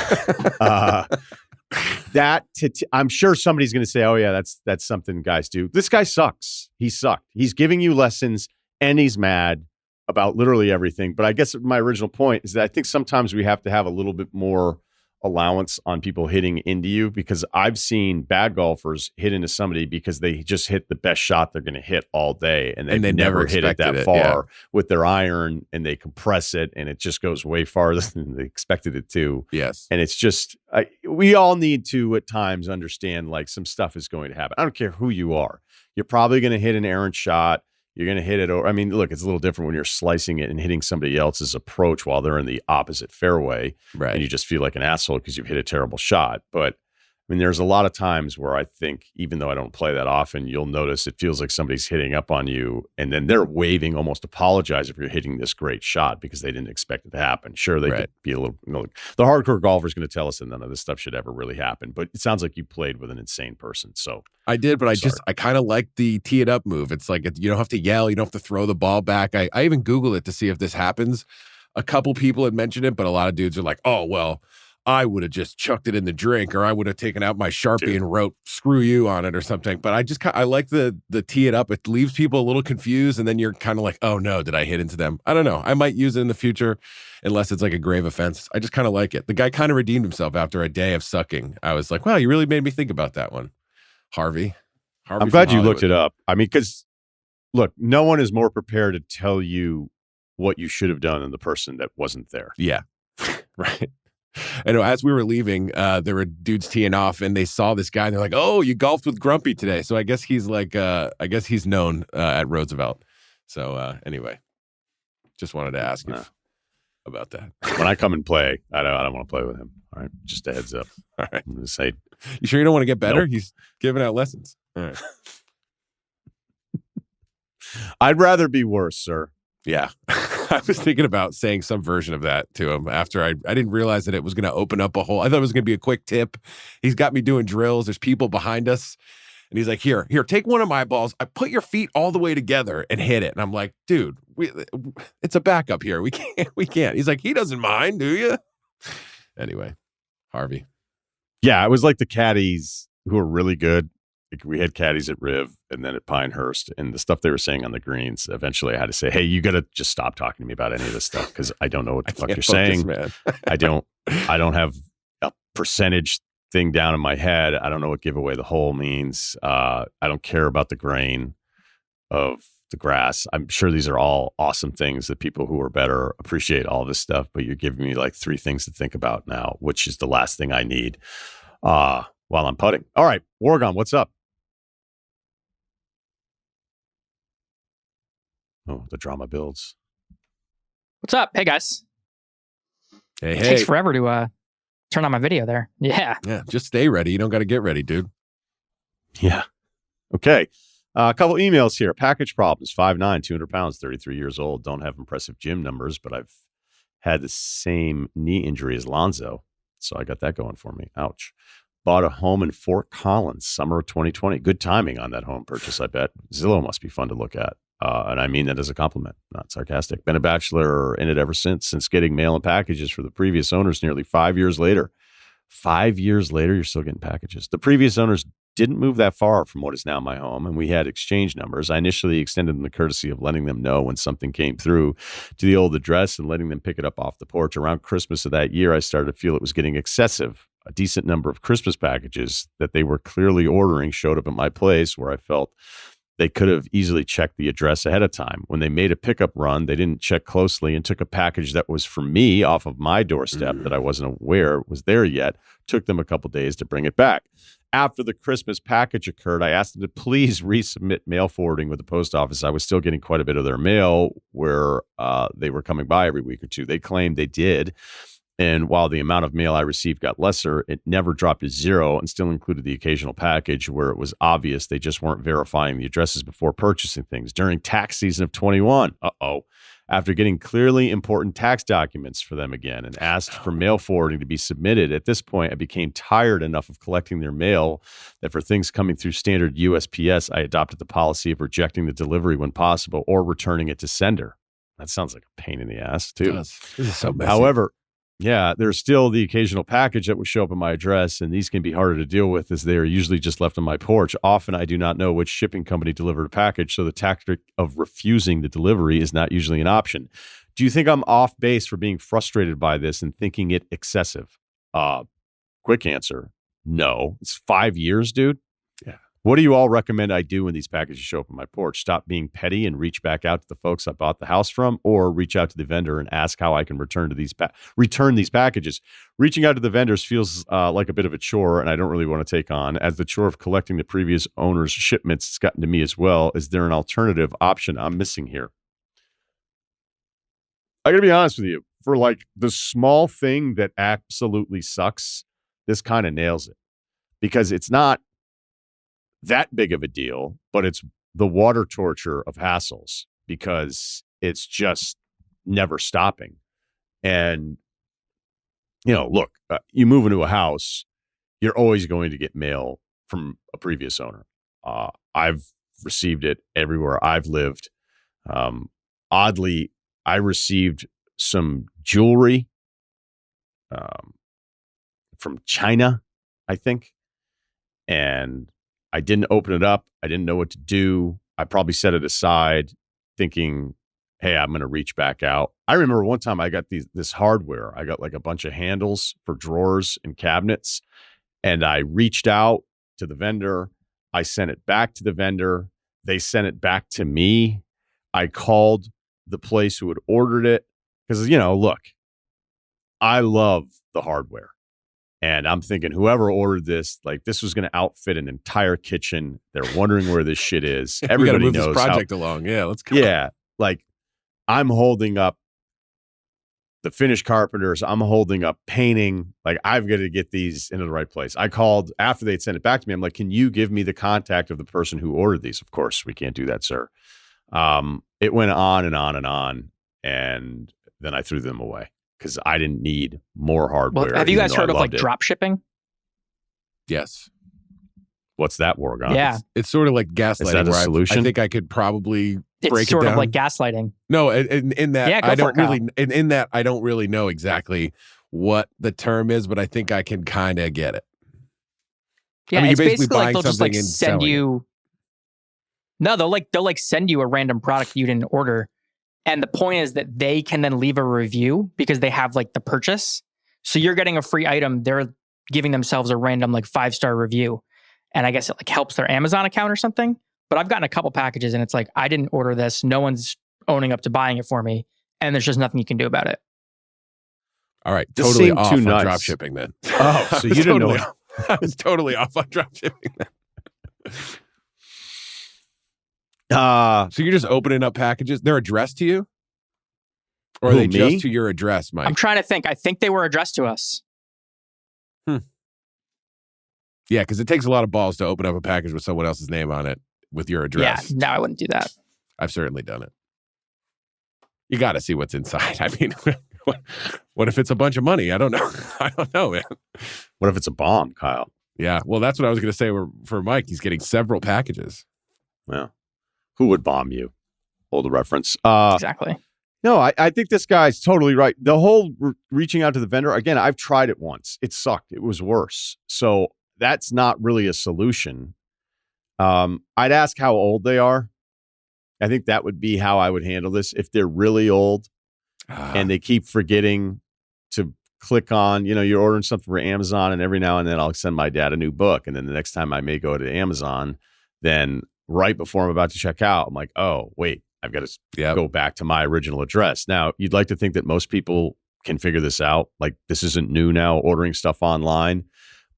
I'm sure somebody's going to say, oh yeah, that's something guys do. This guy sucks. He sucked. He's giving you lessons and he's mad about literally everything. But I guess my original point is that I think sometimes we have to have a little bit more allowance on people hitting into you, because I've seen bad golfers hit into somebody because they just hit the best shot they're going to hit all day. And they never hit it that far with their iron, and they compress it and it just goes way farther than they expected it to.
Yes.
And it's just, we all need to at times understand like some stuff is going to happen. I don't care who you are. You're probably going to hit an errant shot. You're going to hit it over. I mean, look, it's a little different when you're slicing it and hitting somebody else's approach while they're in the opposite fairway.
Right.
And you just feel like an asshole because you've hit a terrible shot. But I mean, there's a lot of times where I think, even though I don't play that often, you'll notice it feels like somebody's hitting up on you and then they're waving, almost apologize if you're hitting this great shot because they didn't expect it to happen. Sure, they could be a little, the hardcore golfer is going to tell us that none of this stuff should ever really happen. But it sounds like you played with an insane person. So
I did, but I kind of like the tee it up move. It's like, you don't have to yell. You don't have to throw the ball back. I even Googled it to see if this happens. A couple people had mentioned it, but a lot of dudes are like, oh, well, I would have just chucked it in the drink, or I would have taken out my Sharpie and wrote "screw you" on it or something. But I like the tee it up. It leaves people a little confused, and then you're kind of like, oh no, did I hit into them? I don't know. I might use it in the future, unless it's like a grave offense. I just kind of like it. The guy kind of redeemed himself after a day of sucking. I was like, wow, you really made me think about that one, Harvey.
I'm glad you looked it up. I mean, because look, no one is more prepared to tell you what you should have done than the person that wasn't there.
Yeah, right. And as we were leaving, there were dudes teeing off, and they saw this guy, and they're like, "Oh, you golfed with Grumpy today." So I guess he's like, I guess he's known at Roosevelt. So anyway, just wanted to ask you about that.
When I come and play, I don't want to play with him. All right, just a heads up.
All right,
I'm gonna say,
you sure you don't want to get better?
Nope.
He's giving out lessons. All right.
I'd rather be worse, sir.
Yeah. I was thinking about saying some version of that to him after I didn't realize that it was going to open up a whole. I thought it was going to be a quick tip. He's got me doing drills. There's people behind us. And he's like, here, take one of my balls. I put your feet all the way together and hit it. And I'm like, dude, it's a backup here. We can't. He's like, he doesn't mind, do you? Anyway, Harvey.
Yeah, it was like the caddies who were really good. Like we had caddies at Riv and then at Pinehurst, and the stuff they were saying on the greens. Eventually, I had to say, "Hey, you got to just stop talking to me about any of this stuff because I don't know what the fuck you're saying.
Man.
I don't have a percentage thing down in my head. I don't know what give away the hole means. I don't care about the grain of the grass. I'm sure these are all awesome things that people who are better appreciate all this stuff, but you're giving me like 3 things to think about now, which is the last thing I need while I'm putting. All right, Wargon, what's up? Oh, the drama builds.
What's up? Hey, guys.
Hey,
It takes forever to turn on my video there. Yeah.
Yeah, just stay ready. You don't got to get ready, dude.
Yeah. Okay. A couple emails here. Package problems. 5'9", 200 pounds, 33 years old. Don't have impressive gym numbers, but I've had the same knee injury as Lonzo. So I got that going for me. Ouch. Bought a home in Fort Collins, summer of 2020. Good timing on that home purchase, I bet. Zillow must be fun to look at. And I mean that as a compliment, not sarcastic. Been a bachelor in it ever since getting mail and packages for the previous owners nearly 5 years later. 5 years later, you're still getting packages. The previous owners didn't move that far from what is now my home, and we had exchange numbers. I initially extended them the courtesy of letting them know when something came through to the old address and letting them pick it up off the porch. Around Christmas of that year, I started to feel it was getting excessive. A decent number of Christmas packages that they were clearly ordering showed up at my place where I felt they could have easily checked the address ahead of time. When they made a pickup run, they didn't check closely and took a package that was for me off of my doorstep that I wasn't aware was there yet. Took them a couple days to bring it back. After the Christmas package occurred, I asked them to please resubmit mail forwarding with the post office. I was still getting quite a bit of their mail where they were coming by every week or two. They claimed they did. And while the amount of mail I received got lesser, it never dropped to zero and still included the occasional package where it was obvious they just weren't verifying the addresses before purchasing things. During tax season of 21, after getting clearly important tax documents for them again and asked for mail forwarding to be submitted, at this point, I became tired enough of collecting their mail that for things coming through standard USPS, I adopted the policy of rejecting the delivery when possible or returning it to sender. That sounds like a pain in the ass, too.
This is so messy.
However, yeah, there's still the occasional package that would show up at my address, and these can be harder to deal with as they are usually just left on my porch. Often I do not know which shipping company delivered a package, so the tactic of refusing the delivery is not usually an option. Do you think I'm off base for being frustrated by this and thinking it excessive? Quick answer, no. It's 5 years, dude.
Yeah.
What do you all recommend I do when these packages show up on my porch? Stop being petty and reach back out to the folks I bought the house from, or reach out to the vendor and ask how I can return these packages. Reaching out to the vendors feels like a bit of a chore, and I don't really want to take on. As the chore of collecting the previous owner's shipments has gotten to me as well. Is there an alternative option I'm missing here? I got to be honest with you. For like the small thing that absolutely sucks, this kind of nails it. Because it's not that big of a deal, but it's the water torture of hassles because it's just never stopping. And, you know, look, you move into a house, you're always going to get mail from a previous owner. I've received it everywhere I've lived. Oddly, I received some jewelry from China, I think. And I didn't open it up. I didn't know what to do. I probably set it aside thinking, hey, I'm going to reach back out. I remember one time I got this hardware. I got like a bunch of handles for drawers and cabinets. And I reached out to the vendor. I sent it back to the vendor. They sent it back to me. I called the place who had ordered it because, you know, look, I love the hardware. And I'm thinking whoever ordered this, like this was going to outfit an entire kitchen. They're wondering where this shit is.
We
Everybody
gotta move
knows
this project along. Yeah, let's go.
Yeah. Like I'm holding up the finished carpenters. I'm holding up painting. Like I've got to get these into the right place. I called after they'd sent it back to me. I'm like, can you give me the contact of the person who ordered these? Of course, we can't do that, sir. It went on and on and on. And then I threw them away because I didn't need more hardware.
Well, have you guys heard of like
it.
drop shipping?
Yes.
What's that, Wargon?
Yeah.
It's sort of like gaslighting.
Is that a
where
solution?
I think I could probably
It's
break
sort
it down.
of like gaslighting.
No, in that
Yeah, go
I
for
don't
it, Kyle.
really in that I don't really know exactly what the term is, but I think I can kind of get it.
Yeah,
I mean,
it's
you're basically
basically like
buying
they'll just like
something and
send
selling it.
you. No, they'll send you a random product you didn't order, and the point is that they can then leave a review because they have like the purchase. So you're getting a free item. They're giving themselves a random like 5-star review, and I guess it like helps their Amazon account or something. But I've gotten a couple packages, and it's like I didn't order this. No one's owning up to buying it for me, and there's just nothing you can do about it.
All right,
This
totally
seemed
off
too
on
nice.
drop shipping then.
Oh, so
I
you
was
didn't know
totally off- I was totally off on drop shipping then. So you're just opening up packages. They're addressed to you? Or are
Who,
they
me?
just to your address, Mike?
I'm trying to think. I think they were addressed to us.
Yeah, because it takes a lot of balls to open up a package with someone else's name on it with your address.
Yeah, no, I wouldn't do that.
I've certainly done it. You got to see what's inside. I mean, what if it's a bunch of money? I don't know. I don't know, man.
What if it's a bomb, Kyle?
Yeah, well, that's what I was going to say for Mike. He's getting several packages.
Well, who would bomb you? Hold a reference.
Exactly.
No, I think this guy's totally right. The whole reaching out to the vendor, again, I've tried it once. It sucked. It was worse. So that's not really a solution. I'd ask how old they are. I think that would be how I would handle this. If they're really old and they keep forgetting to click on, you're ordering something for Amazon, and every now and then I'll send my dad a new book. And then the next time I may go to Amazon, then right before I'm about to check out, I'm like, oh, wait, I've got to go back to my original address. Now, you'd like to think that most people can figure this out. Like, this isn't new now, ordering stuff online.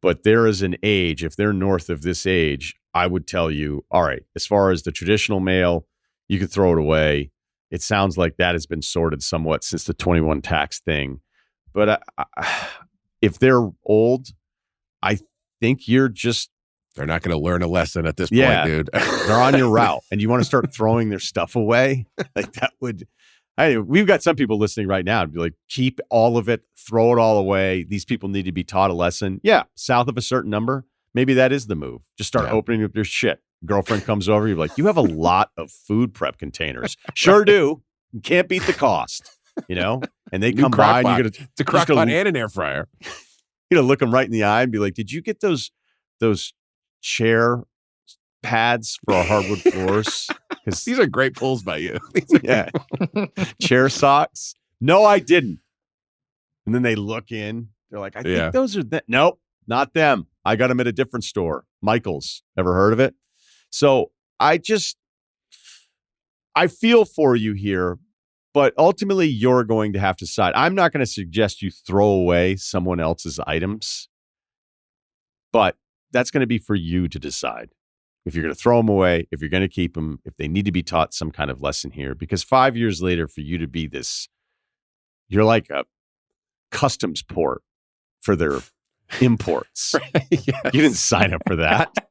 But there is an age, if they're north of this age, I would tell you, all right, as far as the traditional mail, you can throw it away. It sounds like that has been sorted somewhat since the 21 tax thing. But if they're old, I think you're just...
They're not going to learn a lesson at this
Yeah,
point, dude.
they're on your route, and you want to start throwing their stuff away? Like that would... we've got some people listening right now to be like, keep all of it, throw it all away. These people need to be taught a lesson. Yeah, south of a certain number, maybe that is the move. Just start opening up your shit. Girlfriend comes over, you're like, you have a lot of food prep containers. Sure do. You can't beat the cost, And they
New
come by, and
crock
you're
pot.
gonna
It's a crock pot and an air fryer.
look them right in the eye and be like, did you get those chair pads for our hardwood floors? Because
These are great pulls by you.
yeah, chair socks. No, I didn't. And then they look in. They're like, I think those are nope, not them. I got them at a different store, Michael's. Ever heard of it? So I feel for you here, but ultimately you're going to have to decide. I'm not going to suggest you throw away someone else's items, but that's going to be for you to decide. If you're going to throw them away, if you're going to keep them, if they need to be taught some kind of lesson here, because 5 years later, for you to be you're like a customs port for their imports.
Yes.
You didn't sign up for that.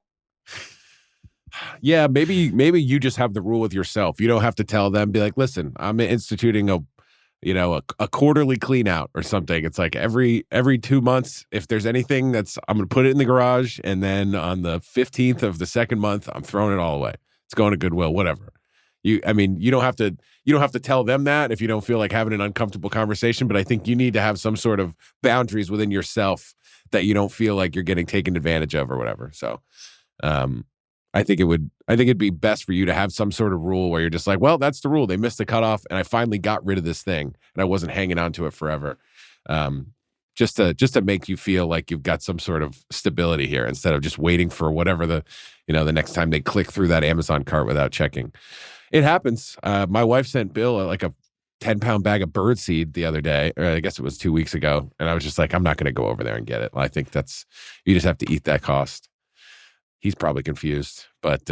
Yeah, maybe you just have the rule with yourself. You don't have to tell them, be like, listen, I'm instituting a quarterly clean out or something. It's like every 2 months, if there's anything I'm going to put it in the garage. And then on the 15th of the second month, I'm throwing it all away. It's going to Goodwill, whatever. You don't have to tell them that if you don't feel like having an uncomfortable conversation, but I think you need to have some sort of boundaries within yourself that you don't feel like you're getting taken advantage of or whatever. So, I think it'd be best for you to have some sort of rule where you're just like, well, that's the rule. They missed the cutoff, and I finally got rid of this thing, and I wasn't hanging on to it forever. Just to make you feel like you've got some sort of stability here instead of just waiting for whatever the next time they click through that Amazon cart without checking. It happens. My wife sent Bill 10-pound bag of birdseed the other day, or I guess it was 2 weeks ago. And I was just like, I'm not going to go over there and get it. I think you just have to eat that cost. He's probably confused, but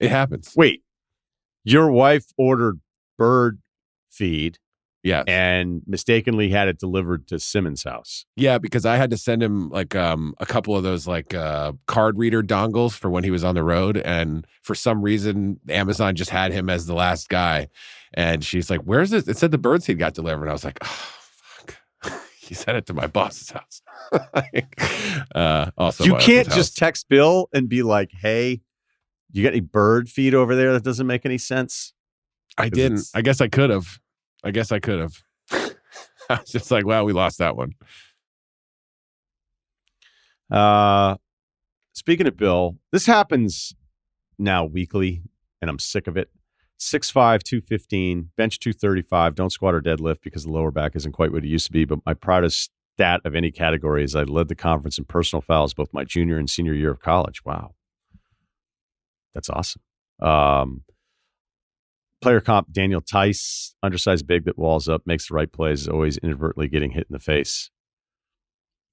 it happens.
Wait, your wife ordered bird feed
Yes.
and mistakenly had it delivered to Simmons' house.
Yeah, because I had to send him like a couple of those like card reader dongles for when he was on the road. And for some reason, Amazon just had him as the last guy. And she's like, where's this? It said the birdseed got delivered. And I was like, oh, fuck. He sent it to my boss's house. Also,
You can't just text Bill and be like, hey, you got any bird feed over there that doesn't make any sense?
I didn't. I guess I could have. I was just like, wow, we lost that one.
Speaking of Bill, this happens now weekly, and I'm sick of it. 6'5", 215, bench 235, don't squat or deadlift because the lower back isn't quite what it used to be. But my proudest stat of any category is I led the conference in personal fouls both my junior and senior year of college. Wow. That's awesome. Player comp, Daniel Tice, undersized big that walls up, makes the right plays, is always inadvertently getting hit in the face.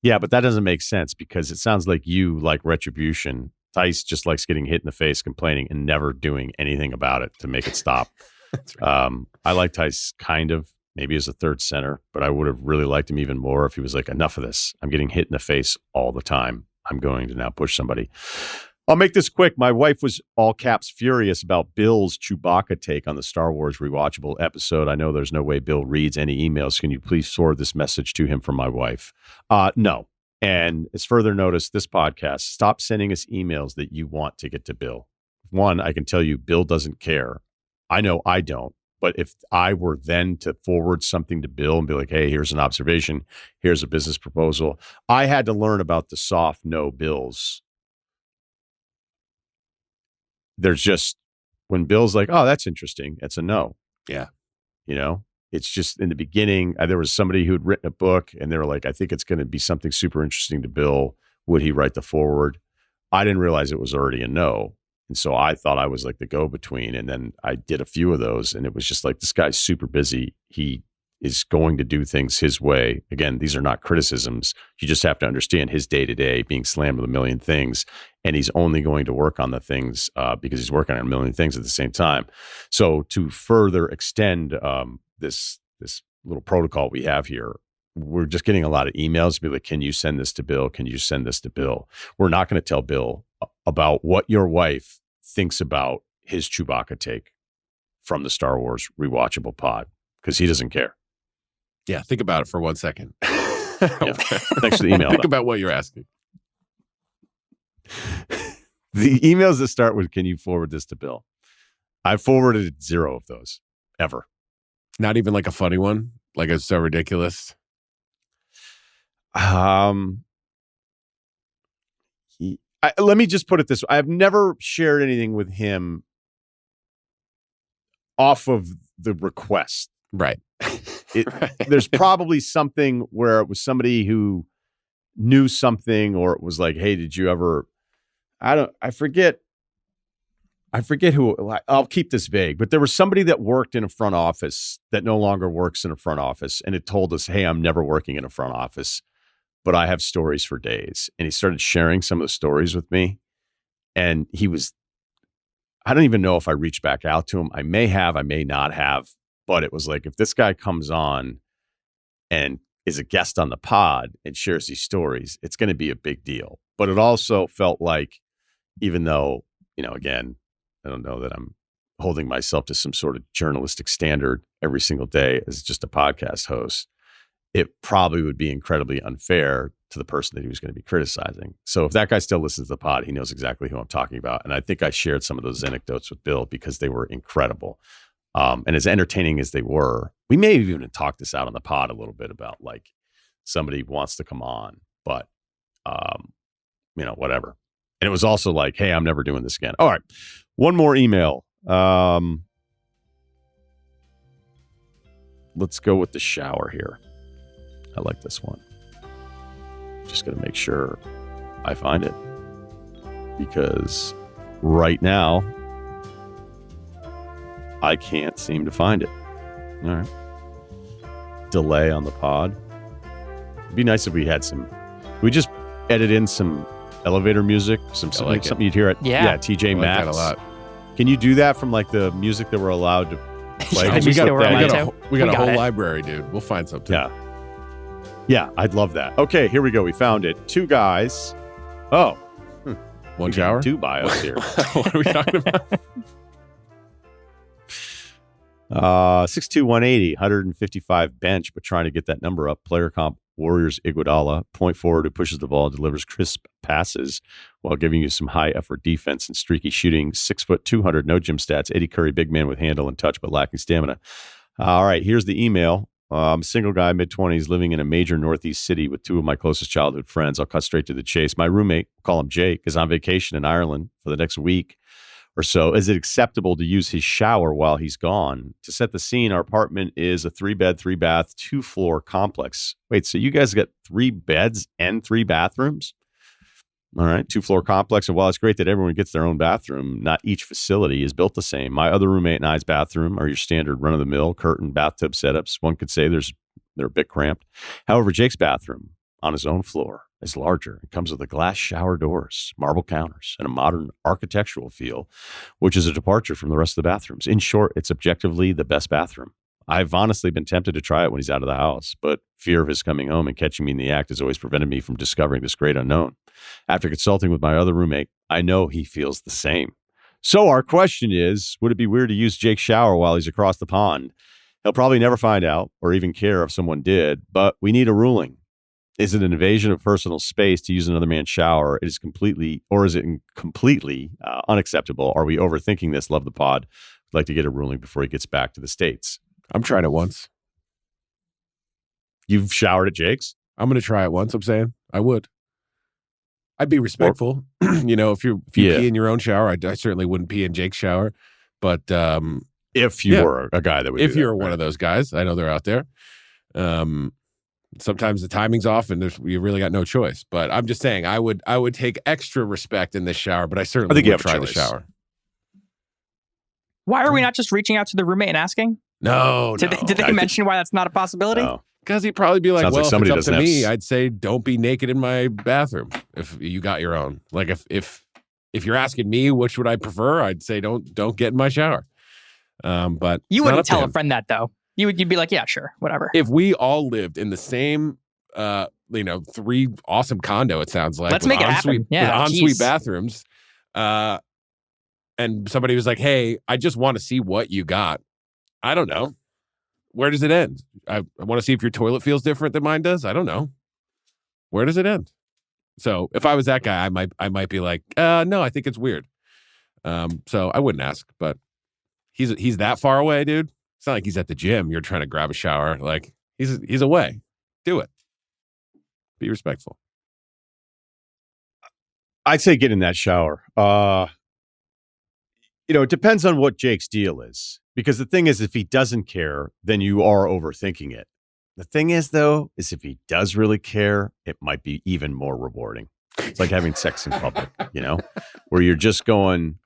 Yeah, but that doesn't make sense because it sounds like you like retribution. Tice just likes getting hit in the face, complaining, and never doing anything about it to make it stop. Right. I like Tice kind of, maybe as a third center, but I would have really liked him even more if he was like, enough of this. I'm getting hit in the face all the time. I'm going to now push somebody. I'll make this quick. My wife was all caps furious about Bill's Chewbacca take on the Star Wars rewatchable episode. I know there's no way Bill reads any emails. Can you please forward this message to him from my wife? No. And as further notice, this podcast, stop sending us emails that you want to get to Bill. One, I can tell you, Bill doesn't care. I know I don't. But if I were then to forward something to Bill and be like, hey, here's an observation, here's a business proposal, I had to learn about the soft no Bills. There's just, when Bill's like, oh, that's interesting, it's a no.
Yeah.
You know, it's just in the beginning, there was somebody who had written a book and they were like, I think it's going to be something super interesting to Bill. Would he write the forward? I didn't realize it was already a no. And so I thought I was like the go-between. And then I did a few of those and it was just like, this guy's super busy. He is going to do things his way. Again, these are not criticisms. You just have to understand his day-to-day being slammed with a million things. And he's only going to work on the things because he's working on a million things at the same time. So to further extend this little protocol we have here, we're just getting a lot of emails to be like, can you send this to Bill? Can you send this to Bill? We're not going to tell Bill about what your wife thinks about his Chewbacca take from the Star Wars rewatchable pod because he doesn't care.
Yeah, think about it for 1 second.
Yeah. Thanks for the email.
Think about what you're asking.
The emails that start with, can you forward this to Bill? I forwarded 0 of those ever.
Not even like a funny one? Like it's so ridiculous?
Let me just put it this way. I have never shared anything with him off of the request.
Right.
There's probably something where it was somebody who knew something, or it was like, hey, did you ever, I forget who, I'll keep this vague, but there was somebody that worked in a front office that no longer works in a front office. And it told us, hey, I'm never working in a front office, but I have stories for days. And he started sharing some of the stories with me. And he was, I don't even know if I reached back out to him. I may have, I may not have. But it was like, if this guy comes on and is a guest on the pod and shares these stories, it's going to be a big deal. But it also felt like, even though, you know, again, I don't know that I'm holding myself to some sort of journalistic standard every single day as just a podcast host, it probably would be incredibly unfair to the person that he was going to be criticizing. So if that guy still listens to the pod, he knows exactly who I'm talking about. And I think I shared some of those anecdotes with Bill because they were incredible. And as entertaining as they were, we may have even talked this out on the pod a little bit about like somebody wants to come on, but, you know, whatever. And it was also like, hey, I'm never doing this again. All right. One more email. Let's go with the shower here. I like this one. Just going to make sure I find it because right now, I can't seem to find it. All right. delay on the pod. It'd be nice if we had some. We just edit in some elevator music, something you'd hear at TJ Maxx.
That a lot.
Can you do that from like the music that we're allowed to play?
Yeah,
we got a whole
it.
library, dude. We'll find something.
Yeah, I'd love that. Okay, here we go. We found it. Two guys. Oh,
one shower.
Two bios here.
What are we talking about?
6'2", 180, 155 bench, but trying to get that number up. Player comp, Warriors Iguodala, point forward who pushes the ball, delivers crisp passes while giving you some high effort defense and streaky shooting. 6 foot 200, no gym stats. Eddie Curry, big man with handle and touch, but lacking stamina. All right, here's the email. I'm a single guy, mid-20s, living in a major Northeast city with two of my closest childhood friends. I'll cut straight to the chase. My roommate, we'll call him Jake, is on vacation in Ireland for the next week or so. Is it acceptable to use his shower while he's gone? To set the scene, our apartment is a 3-bed, 3-bath, 2-floor complex. Wait, so you guys got 3 beds and 3 bathrooms? All right, 2-floor complex. And while it's great that everyone gets their own bathroom, not each facility is built the same. My other roommate and I's bathroom are your standard run-of-the-mill curtain bathtub setups. One could say they're a bit cramped. However, Jake's bathroom on his own floor is larger. It comes with a glass shower doors, marble counters, and a modern architectural feel, which is a departure from the rest of the bathrooms. In short, it's objectively the best bathroom. I've honestly been tempted to try it when he's out of the house, but fear of his coming home and catching me in the act has always prevented me from discovering this great unknown. After consulting with my other roommate, I know he feels the same. So our question is, would it be weird to use Jake's shower while he's across the pond? He'll probably never find out or even care if someone did, but we need a ruling. Is it an invasion of personal space to use another man's shower? Is it completely unacceptable? Are we overthinking this? Love the pod. I'd like to get a ruling before he gets back to the States.
I'm trying it once.
You've showered at Jake's?
I'm going to try it once. I'm saying I would. I'd be respectful. If you pee in your own shower, I certainly wouldn't pee in Jake's shower. But
if you were a guy that would,
if you're one of those guys, I know they're out there. Sometimes the timing's off, and you really got no choice. But I'm just saying, I would take extra respect in this shower. But I certainly would try the shower.
Why are we not just reaching out to the roommate and asking?
No.
Did they mention why that's not a possibility?
No.
Because he'd probably be like,
Sounds
well,
like somebody
if it's up to
doesn't
me,
have
I'd say don't be naked in my bathroom if you got your own. Like if you're asking me which would I prefer, I'd say don't get in my shower. But
you wouldn't tell a friend that though. You'd be like, yeah, sure, whatever.
If we all lived in the same 3 awesome condo, it sounds like
let's make it happen. Yeah,
with ensuite bathrooms, and somebody was like, hey, I just want to see what you got. I don't know. Where does it end? I want to see if your toilet feels different than mine does. I don't know. Where does it end? So if I was that guy, I might be like, no, I think it's weird. So I wouldn't ask, but he's that far away, dude. It's not like he's at the gym. You're trying to grab a shower. Like he's away. Do it. Be respectful.
I'd say get in that shower. It depends on what Jake's deal is. Because the thing is, if he doesn't care, then you are overthinking it. The thing is, though, is if he does really care, it might be even more rewarding. It's like having sex in public, where you're just going,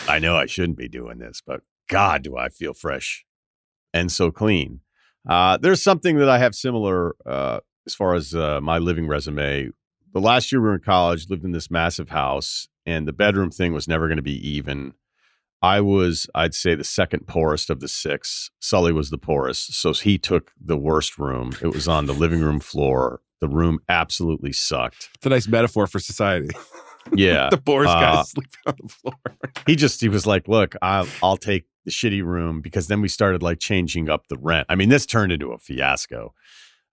I know I shouldn't be doing this, but God, do I feel fresh and so clean. There's something that I have similar as far as my living resume. The last year we were in college, lived in this massive house, and the bedroom thing was never going to be even. I'd say, the second poorest of the 6. Sully was the poorest. So he took the worst room. It was on the living room floor. The room absolutely sucked.
It's a nice metaphor for society.
Yeah.
The poorest guy sleeping on the floor.
He was like, look, I'll take the shitty room, because then we started like changing up the rent. I mean, this turned into a fiasco.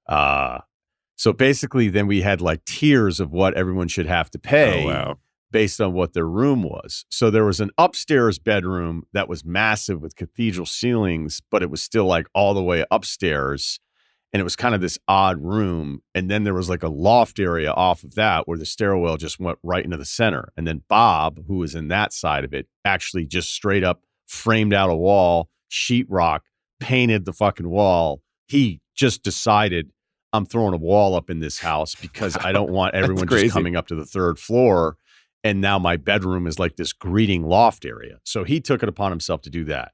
So basically then we had like tiers of what everyone should have to pay.
Oh, wow.
Based on what their room was. So there was an upstairs bedroom that was massive with cathedral ceilings, but it was still like all the way upstairs. And it was kind of this odd room. And then there was like a loft area off of that where the stairwell just went right into the center. And then Bob, who was in that side of it, actually just straight up framed out a wall, sheetrock, painted the fucking wall. He just decided, I'm throwing a wall up in this house because I don't want everyone just coming up to the 3rd floor. And now my bedroom is like this greeting loft area. So he took it upon himself to do that.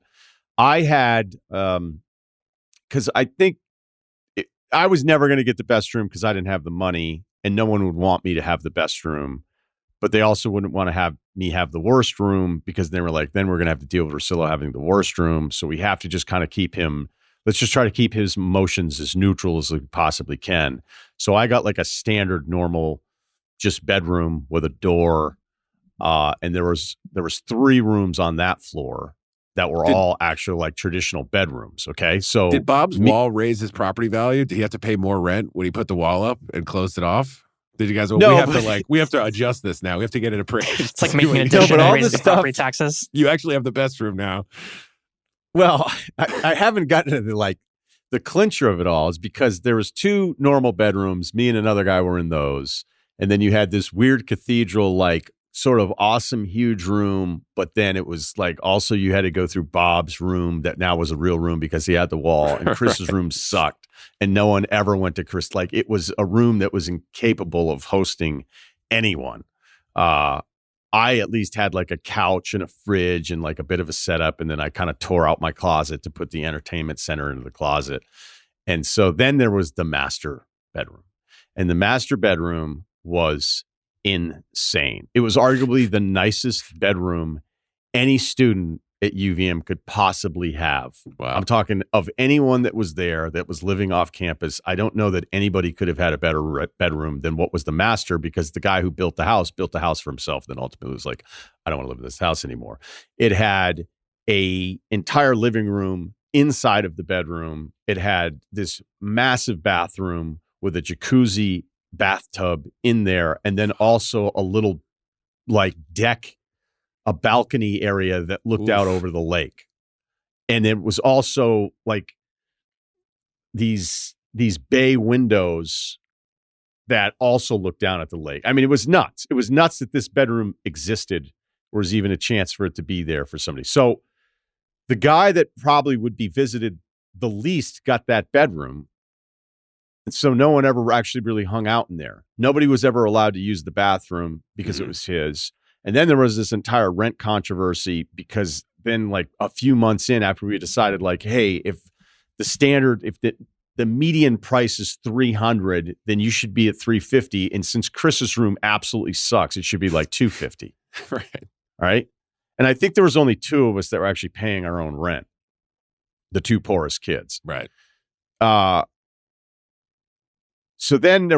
I had, because I think I was never going to get the best room because I didn't have the money, and no one would want me to have the best room. But they also wouldn't want to have me have the worst room because they were like, then we're going to have to deal with Russillo having the worst room. So we have to just kind of keep him. Let's just try to keep his emotions as neutral as we possibly can. So I got like a standard, normal, just bedroom with a door. And there was 3 rooms on that floor that were all actual like traditional bedrooms. Okay. So
did Bob's wall raise his property value? Did he have to pay more rent when he put the wall up and closed it off? Did you guys?
No,
we have to adjust this now. We have to get it appraised.
It's like making an addition and raising property taxes.
You actually have the best room now.
Well, I haven't gotten to the clincher of it all is because there was 2 normal bedrooms. Me and another guy were in those. And then you had this weird cathedral, like sort of awesome, huge room. But then it was like also you had to go through Bob's room that now was a real room because he had the wall, and Chris's room sucked. And no one ever went to Chris. Like it was a room that was incapable of hosting anyone. I at least had like a couch and a fridge and like a bit of a setup. And then I kind of tore out my closet to put the entertainment center into the closet. And so then there was the master bedroom. And the master bedroom was insane. It was arguably the nicest bedroom any student at UVM could possibly have.
Wow.
I'm talking of anyone that was there that was living off campus. I don't know that anybody could have had a better bedroom than what was the master, because the guy who built the house for himself, then ultimately was like, I don't want to live in this house anymore. It had a entire living room inside of the bedroom. It had this massive bathroom with a jacuzzi bathtub in there, and then also a little like deck, a balcony area that looked out over the lake. And it was also like these bay windows that also looked down at the lake. I mean, it was nuts. It was nuts that this bedroom existed, or was even a chance for it to be there for somebody. So the guy that probably would be visited the least got that bedroom. And so no one ever actually really hung out in there. Nobody was ever allowed to use the bathroom because it was his. And then there was this entire rent controversy, because then like a few months in, after we decided like, hey, if the median price is $300, then you should be at $350. And since Chris's room absolutely sucks, it should be like $250.
Right.
All right. And I think there was only 2 of us that were actually paying our own rent. The 2 poorest kids.
Right.
So then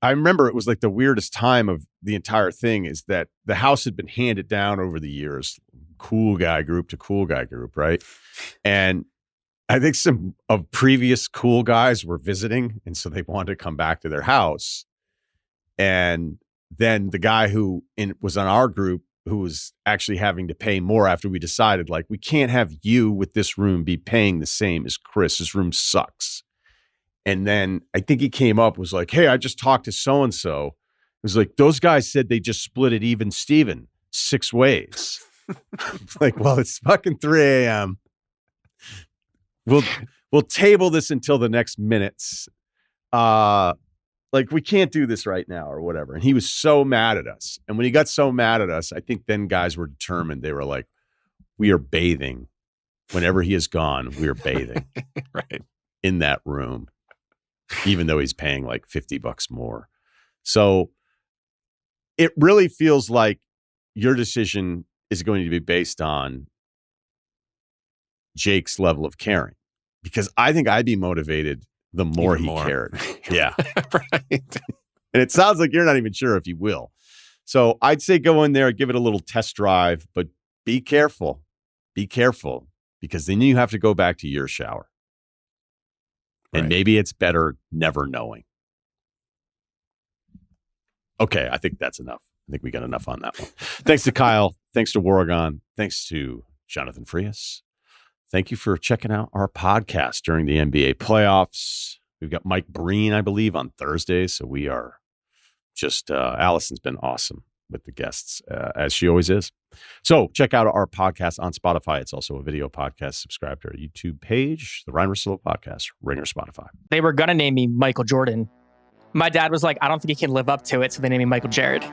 I remember it was like the weirdest time of the entire thing is that the house had been handed down over the years, cool guy group to cool guy group, right? And I think some of previous cool guys were visiting, and so they wanted to come back to their house. And then the guy who was on our group, who was actually having to pay more after we decided, like, we can't have you with this room be paying the same as Chris. His room sucks. And then I think he came up, was like, hey, I just talked to so-and-so. It was like, those guys said they just split it even Steven 6 ways. Like, well, it's fucking 3 a.m. We'll table this until the next minutes. Like, we can't do this right now or whatever. And he was so mad at us. And when he got so mad at us, I think then guys were determined. They were like, we are bathing. Whenever he is gone, we are bathing.
Right.
In that room, even though he's paying like $50 more. So it really feels like your decision is going to be based on Jake's level of caring, because I think I'd be motivated the more he cared. Yeah.
Right.
And it sounds like you're not even sure if he will. So I'd say go in there, give it a little test drive, but be careful. Be careful, because then you have to go back to your shower. And maybe it's better never knowing. Okay, I think that's enough. I think we got enough on that one. Thanks to Kyle. Thanks to Wargon. Thanks to Jonathan Frias. Thank you for checking out our podcast during the NBA playoffs. We've got Mike Breen, I believe, on Thursday. So we are just, Allison's been awesome with the guests, as she always is. So check out our podcast on Spotify. It's also a video podcast. Subscribe to our YouTube page, the Ryen Russillo Podcast, Ringer Spotify.
They were going to name me Michael Jordan. My dad was like, I don't think he can live up to it. So they named me Michael Jared.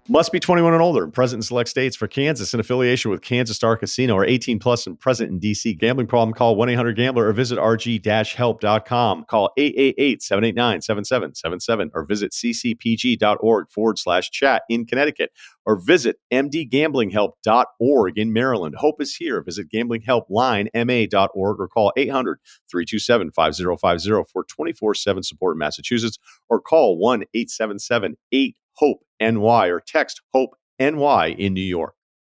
Must be 21 and older and present in select states. For Kansas, in affiliation with Kansas Star Casino, or 18 plus and present in D.C. Gambling problem, call 1-800-GAMBLER or visit rg-help.com. Call 888-789-7777 or visit ccpg.org/chat in Connecticut, or visit mdgamblinghelp.org in Maryland. Hope is here. Visit gamblinghelplinema.org or call 800-327-5050 for 24/7 support in Massachusetts, or call 1-877-8-HOPE-NY or text HOPE-NY in New York.